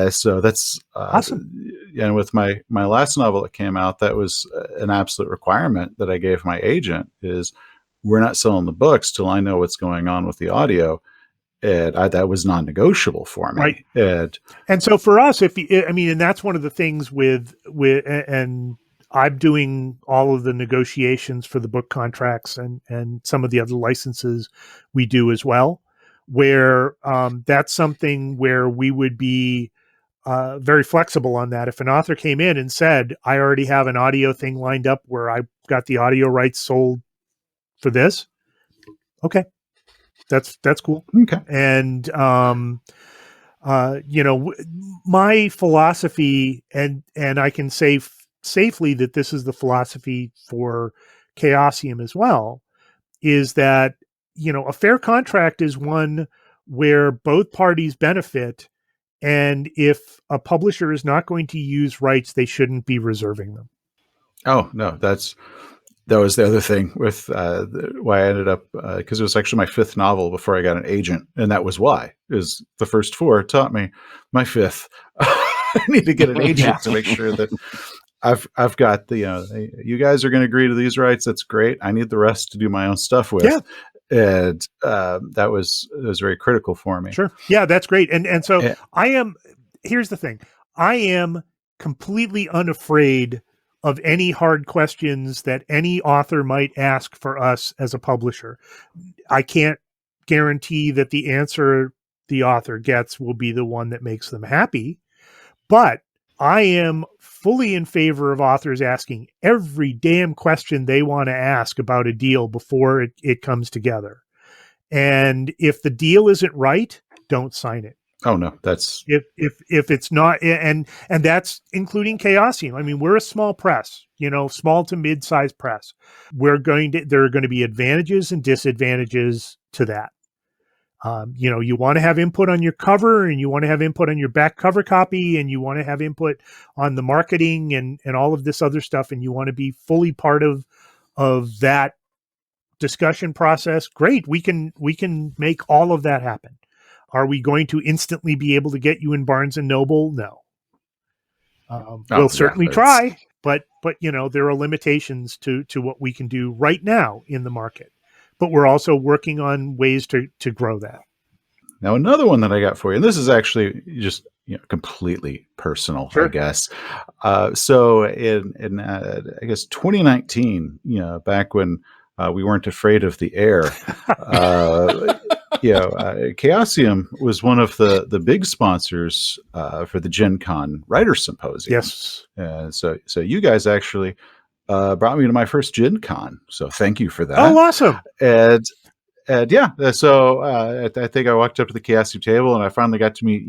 So that's awesome. And with my last novel that came out, that was an absolute requirement that I gave my agent, is we're not selling the books till I know what's going on with the audio. And that was non-negotiable for me. Right. And so for us, and that's one of the things and I'm doing all of the negotiations for the book contracts and some of the other licenses we do as well, where that's something where we would be very flexible on that. If an author came in and said, I already have an audio thing lined up where I got the audio rights sold for this. Okay. That's cool. Okay. And, my philosophy, and I can say safely that this is the philosophy for Chaosium as well, is that, a fair contract is one where both parties benefit. And if a publisher is not going to use rights, they shouldn't be reserving them. Oh, no, that's That was the other thing with why I ended up, because it was actually my fifth novel before I got an agent, and that was why. Is the first four taught me my fifth. I need to get an agent to make sure that I've got the, you guys are going to agree to these rights. That's great. I need the rest to do my own stuff with. Yeah. And that was very critical for me. Sure. Yeah, that's great. And so here's the thing. I am completely unafraid of any hard questions that any author might ask for us as a publisher. I can't guarantee that the answer the author gets will be the one that makes them happy, but I am fully in favor of authors asking every damn question they want to ask about a deal before it comes together. And if the deal isn't right, don't sign it. Oh no, that's if it's not, and that's including Chaosium. I mean, we're a small press, small to mid-sized press. There are going to be advantages and disadvantages to that. You want to have input on your cover, and you want to have input on your back cover copy, and you want to have input on the marketing and all of this other stuff, and you want to be fully part of that discussion process. Great, we can make all of that happen. Are we going to instantly be able to get you in Barnes and Noble? No. We'll certainly try, but there are limitations to what we can do right now in the market. But we're also working on ways to grow that. Now, another one that I got for you, and this is actually just completely personal, sure. I guess. So in I guess 2019, back when we weren't afraid of the air. Chaosium was one of the big sponsors for the Gen Con Writers Symposium. Yes. So you guys actually brought me to my first Gen Con. So thank you for that. Oh, awesome. And yeah, so I think I walked up to the Chaosium table and I finally got to meet,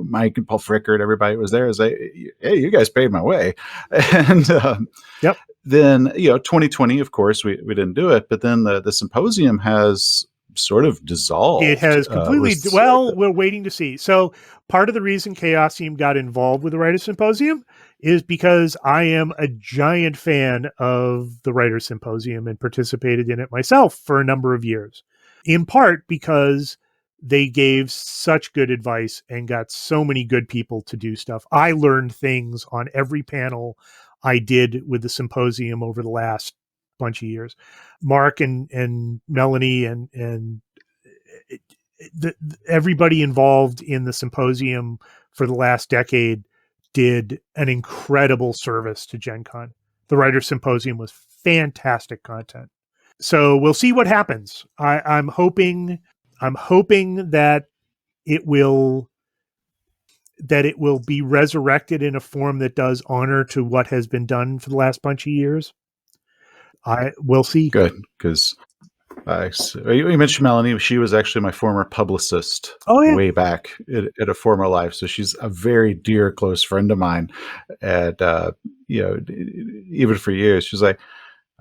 Mike and Paul Frickert. Everybody was there. I was like, hey, you guys paid my way. And yep. Then, 2020, of course, we didn't do it. But then the symposium has sort of dissolved. It has completely. We're waiting to see. So part of the reason Chaosium got involved with the Writers' Symposium is because I am a giant fan of the Writers' Symposium and participated in it myself for a number of years, in part because they gave such good advice and got so many good people to do stuff. I learned things on every panel I did with the symposium over the last bunch of years. Mark and Melanie and everybody involved in the symposium for the last decade did an incredible service to Gen Con. The Writers' Symposium was fantastic content. So we'll see what happens. I'm hoping that it will be resurrected in a form that does honor to what has been done for the last bunch of years. We'll see. Good, because you mentioned Melanie. She was actually my former publicist way back at a former life. So she's a very dear, close friend of mine. And, even for years, she's like,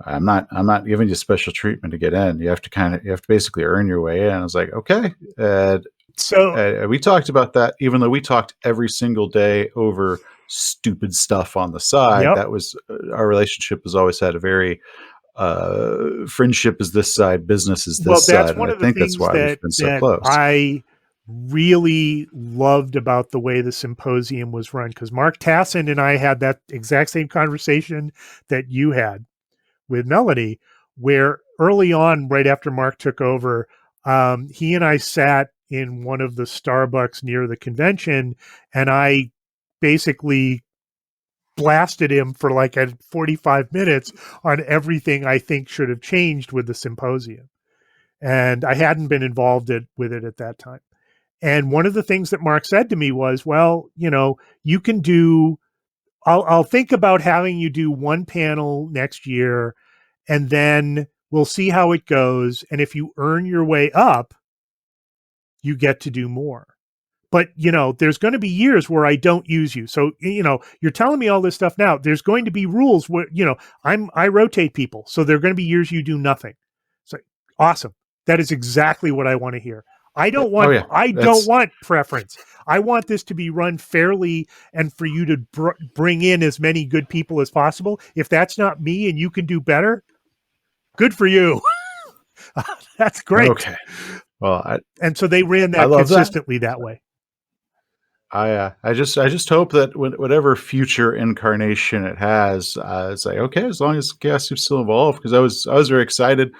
I'm not giving you special treatment to get in. You have to basically earn your way in. I was like, okay. So we talked about that, even though we talked every single day over stupid stuff on the side. Yep. That was our relationship has always had a very friendship is this side, business is this side. That's one of the things that's why we've been so close. I really loved about the way the symposium was run, because Mark Tassin and I had that exact same conversation that you had with Melanie, where early on, right after Mark took over, he and I sat in one of the Starbucks near the convention, and I basically blasted him for like 45 minutes on everything I think should have changed with the symposium. And I hadn't been involved with it at that time. And one of the things that Mark said to me was, well, you can do, I'll think about having you do one panel next year, and then we'll see how it goes. And if you earn your way up, you get to do more. But, there's going to be years where I don't use you. So, you're telling me all this stuff now. There's going to be rules where, I rotate people. So there are going to be years you do nothing. So awesome. That is exactly what I want to hear. I don't want preference. I want this to be run fairly and for you to bring in as many good people as possible. If that's not me and you can do better, good for you. That's great. Okay. Well, And so they ran I that love that. consistently that way. I just hope that whatever future incarnation it has, it's like, okay, as long as Chaosium's still involved, because I was very excited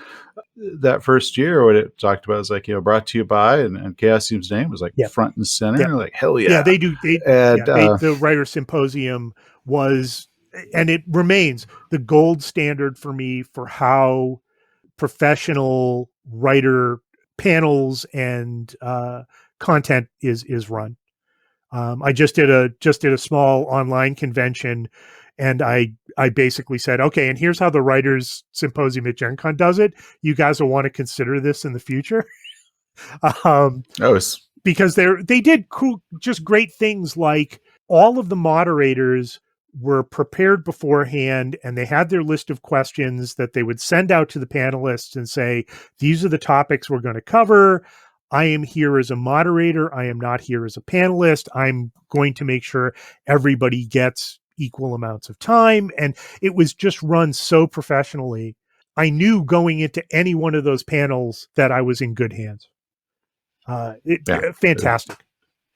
that first year when it talked about, it was like, brought to you by, and Chaosium's name was like Yep. front and center. Yep. Like, hell yeah. Yeah, they do. And The Writer Symposium was, and it remains, the gold standard for me for how professional writer panels and content is run. I just did a small online convention, and I basically said, okay, and here's how the Writers Symposium at Gen Con does it. You guys will want to consider this in the future. Because they did just great things, like all of the moderators were prepared beforehand, and they had their list of questions that they would send out to the panelists and say, these are the topics we're going to cover. I am here as a moderator. I am not here as a panelist. I'm going to make sure everybody gets equal amounts of time. And it was just run so professionally. I knew going into any one of those panels that I was in good hands. Fantastic,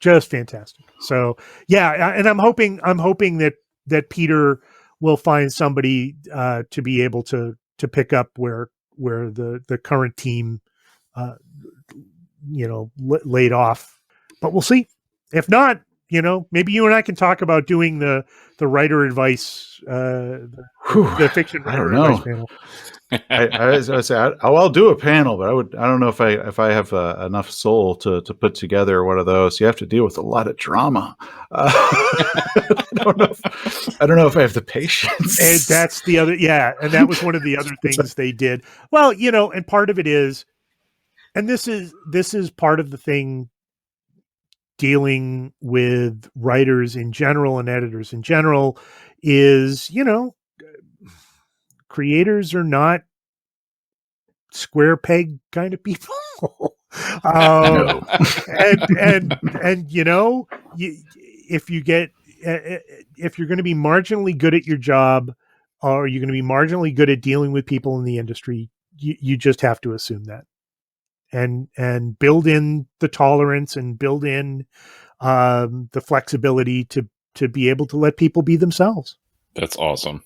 just fantastic. So yeah, and I'm hoping that Peter will find somebody to be able to pick up where the current team laid off, but we'll see. If not, maybe you and I can talk about doing the writer advice, the fiction writer advice panel. I say I'll do a panel, but I don't know if I have enough soul to put together one of those. You have to deal with a lot of drama. I don't know if I have the patience. And that's the other, and that was one of the other things they did. Well, and part of it is, and this is part of the thing, dealing with writers in general and editors in general, is, creators are not square peg kind of people. No. and if you're going to be marginally good at your job, or you're going to be marginally good at dealing with people in the industry, you just have to assume that, and build in the tolerance and build in the flexibility to be able to let people be themselves. That's awesome.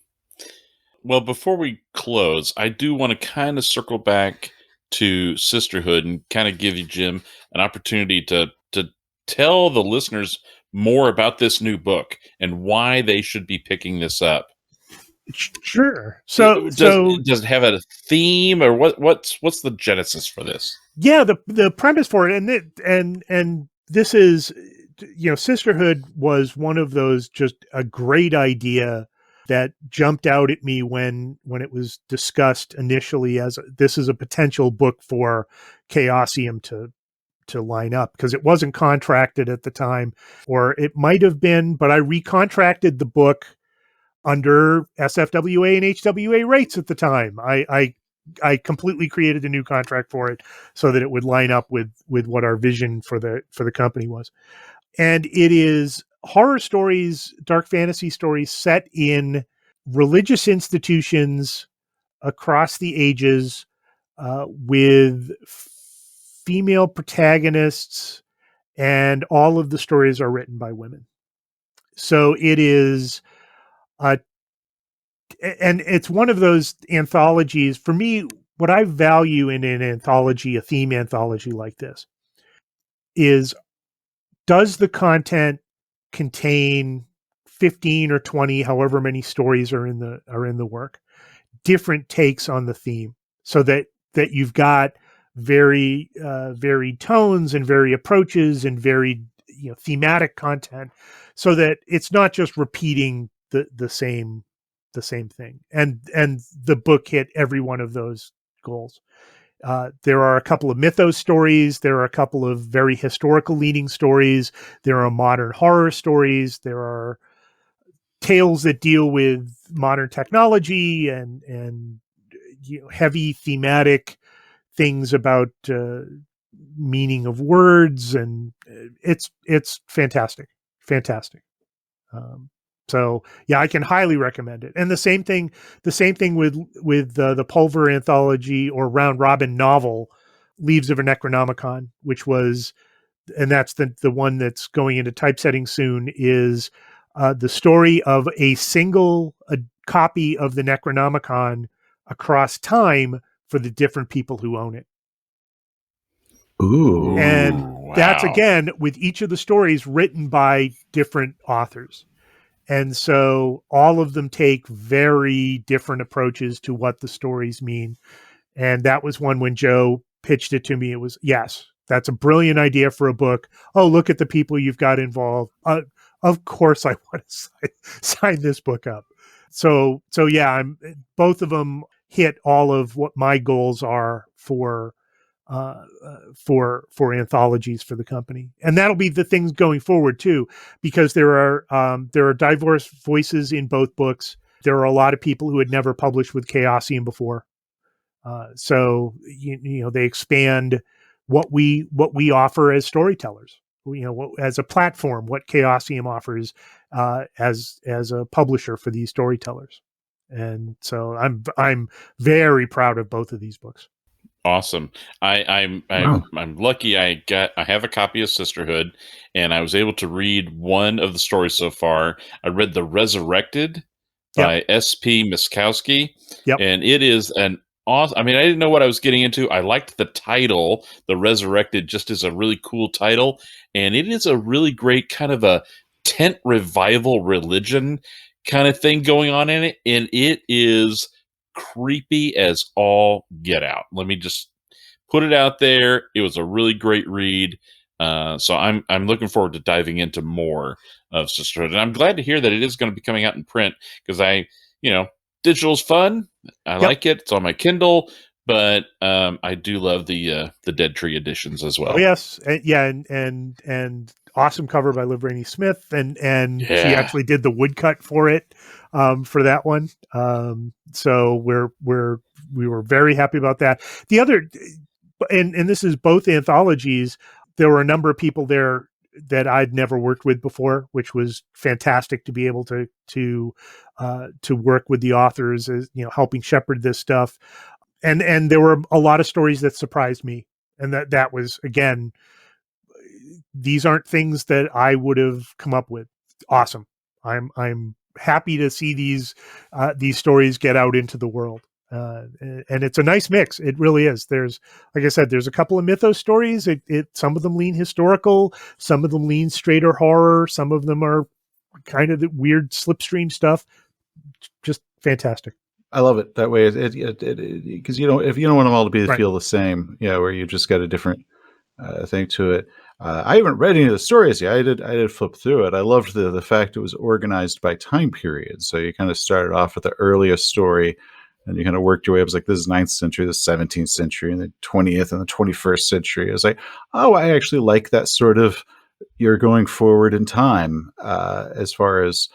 Well, before we close, I do want to kind of circle back to Sisterhood and kind of give you, Jim, an opportunity to tell the listeners more about this new book and why they should be picking this up. Sure. So does it have a theme, or what's the genesis for this? Yeah, the premise for it, and this is, Sisterhood was one of those, just a great idea that jumped out at me when it was discussed initially as this is a potential book for Chaosium to line up, because it wasn't contracted at the time, or it might have been, but I recontracted the book under SFWA and HWA rates at the time. I completely created a new contract for it so that it would line up with what our vision for the company was. And it is horror stories, dark fantasy stories set in religious institutions across the ages, with female protagonists, and all of the stories are written by women. So it is, and it's one of those anthologies. For me, what I value in an anthology, a theme anthology like this, is, does the content contain 15 or 20, however many stories are in the work, different takes on the theme, so that you've got very varied tones and varied approaches and varied thematic content, so that it's not just repeating the same thing. And the book hit every one of those goals. There are a couple of mythos stories. There are a couple of very historical leaning stories. There are modern horror stories. There are tales that deal with modern technology and heavy thematic things about meaning of words, and it's fantastic. So yeah, I can highly recommend it. And the same thing with the Pulver anthology or round robin novel, Leaves of a Necronomicon, which was, and that's the one that's going into typesetting soon, is the story of a single copy of the Necronomicon across time for the different people who own it. Ooh. And that's, again, with each of the stories written by different authors. And so all of them take very different approaches to what the stories mean. And that was one when Joe pitched it to me. It was, yes, that's a brilliant idea for a book. Oh, look at the people you've got involved. Of course I want to sign this book up. So yeah, both of them hit all of what my goals are for anthologies for the company. And that'll be the things going forward too, because there are diverse voices in both books. There are a lot of people who had never published with Chaosium before. So you know, they expand what we offer as storytellers, you know, as a platform, what Chaosium offers as a publisher for these storytellers. And so I'm very proud of both of these books. Awesome. I'm lucky. I have a copy of Sisterhood, and I was able to read one of the stories so far. I read The Resurrected by S.P. Miskowski, and it is an awesome. I mean, I didn't know what I was getting into. I liked the title, The Resurrected, just as a really cool title, and it is a really great kind of a tent revival religion kind of thing going on in it, and it is creepy as all get out. Let me just put it out there. It was a really great read. So I'm looking forward to diving into more of Sisterhood. And I'm glad to hear that it is going to be coming out in print, because digital's fun. I like it. It's on my Kindle, but I do love the Dead Tree editions as well. Oh, yes. And awesome cover by Liv Rainey Smith. And she actually did the woodcut for it. For that one. So we were very happy about that. The other, and this is both anthologies, there were a number of people there that I'd never worked with before, which was fantastic to be able to work with the authors, as you know, helping shepherd this stuff. And there were a lot of stories that surprised me. And that was, again, these aren't things that I would have come up with. Awesome. I'm happy to see these stories get out into the world. And it's a nice mix. It really is. There's, like I said, there's a couple of mythos stories. Some of them lean historical, some of them lean straighter horror, some of them are kind of the weird slipstream stuff. Just fantastic. I love it that way. Because if you don't want them all to feel the same, where you just got a different thing to it. I haven't read any of the stories yet. I did flip through it. I loved the fact it was organized by time period. So you kind of started off with the earliest story, and you kind of worked your way up. It was like, this is 9th century, the 17th century, and the 20th and the 21st century. I was like, oh, I actually like that sort of, you're going forward in time as far as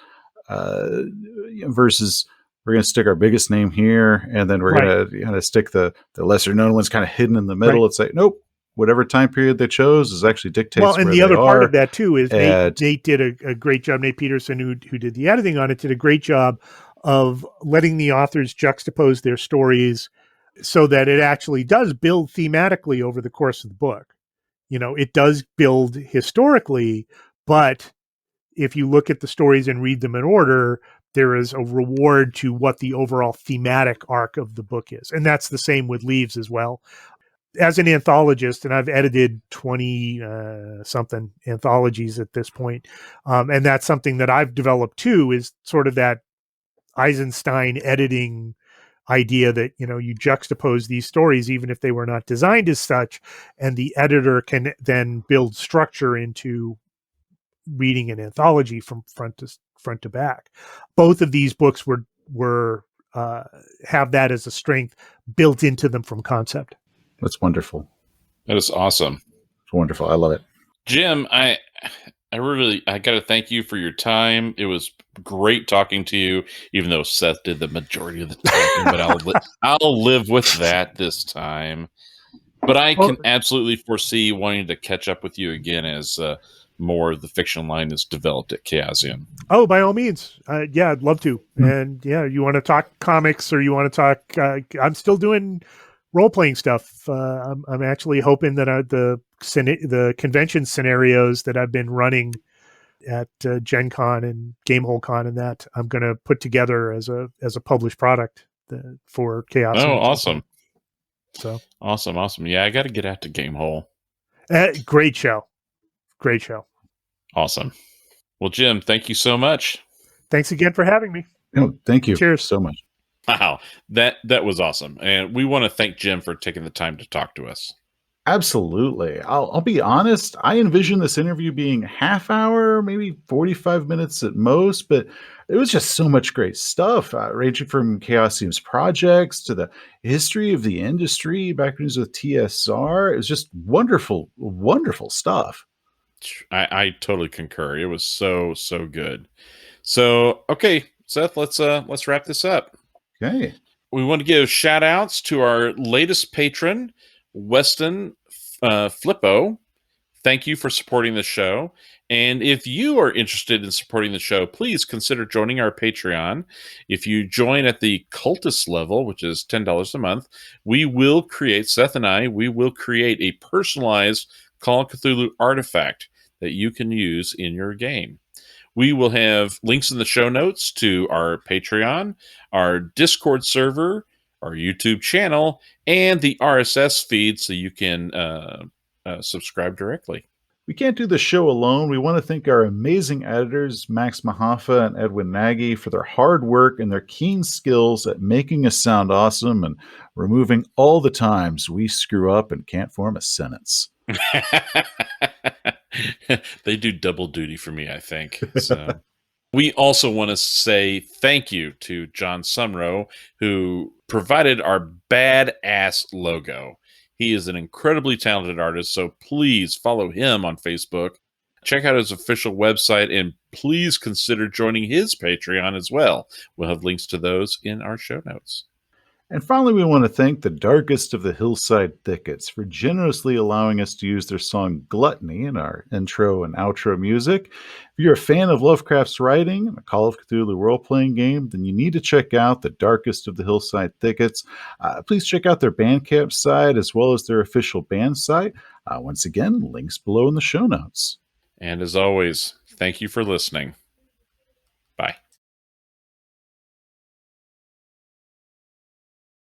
versus we're going to stick our biggest name here, and then we're going to kind of stick the lesser known ones kind of hidden in the middle. It's like, nope. Whatever time period they chose is actually dictates. Well, and where the other part are. of that too is Nate did a great job. Nate Peterson, who did the editing on it, did a great job of letting the authors juxtapose their stories so that it actually does build thematically over the course of the book. It does build historically, but if you look at the stories and read them in order, there is a reward to what the overall thematic arc of the book is. And that's the same with Leaves as well. As an anthologist, and I've edited 20 something anthologies at this point, and that's something that I've developed too, is sort of that Eisenstein editing idea that, you juxtapose these stories even if they were not designed as such, and the editor can then build structure into reading an anthology from front to back. Both of these books were have that as a strength built into them from concept. That's wonderful. That is awesome. It's wonderful. I love it. Jim, I got to thank you for your time. It was great talking to you, even though Seth did the majority of the talking, but I'll live with that this time. But I can absolutely foresee wanting to catch up with you again as more of the fiction line is developed at Chaosium. Oh, by all means. Yeah, I'd love to. And yeah, you want to talk comics or you want to talk, I'm still doing role-playing stuff. I'm actually hoping that the convention scenarios that I've been running at Gen Con and Gamehole Con and that I'm going to put together as a published product for Chaos. Oh, awesome. So awesome. Yeah, I got to get out to Gamehole. Great show. Awesome. Well, Jim, thank you so much. Thanks again for having me. Oh, thank you. Cheers so much. Wow, that was awesome. And we want to thank Jim for taking the time to talk to us. Absolutely. I'll be honest. I envision this interview being half hour, maybe 45 minutes at most, but it was just so much great stuff, ranging from Chaosium's projects to the history of the industry, backgrounds with TSR. It was just wonderful stuff. I totally concur. It was so good. So, okay, Seth, let's wrap this up. Okay. We want to give shout outs to our latest patron, Weston Flippo. Thank you for supporting the show. And if you are interested in supporting the show, please consider joining our Patreon. If you join at the cultist level, which is $10 a month, Seth and I will create a personalized Call of Cthulhu artifact that you can use in your game. We will have links in the show notes to our Patreon, our Discord server, our YouTube channel, and the RSS feed so you can subscribe directly. We can't do the show alone. We want to thank our amazing editors, Max Mahaffa and Edwin Nagy, for their hard work and their keen skills at making us sound awesome and removing all the times we screw up and can't form a sentence. They do double duty for me, I think. So. We also want to say thank you to John Sumrow, who provided our badass logo. He is an incredibly talented artist, so please follow him on Facebook. Check out his official website, and please consider joining his Patreon as well. We'll have links to those in our show notes. And finally, we want to thank the Darkest of the Hillside Thickets for generously allowing us to use their song Gluttony in our intro and outro music. If you're a fan of Lovecraft's writing and a Call of Cthulhu role-playing game, then you need to check out the Darkest of the Hillside Thickets. Please check out their Bandcamp site as well as their official band site. Once again, links below in the show notes. And as always, thank you for listening.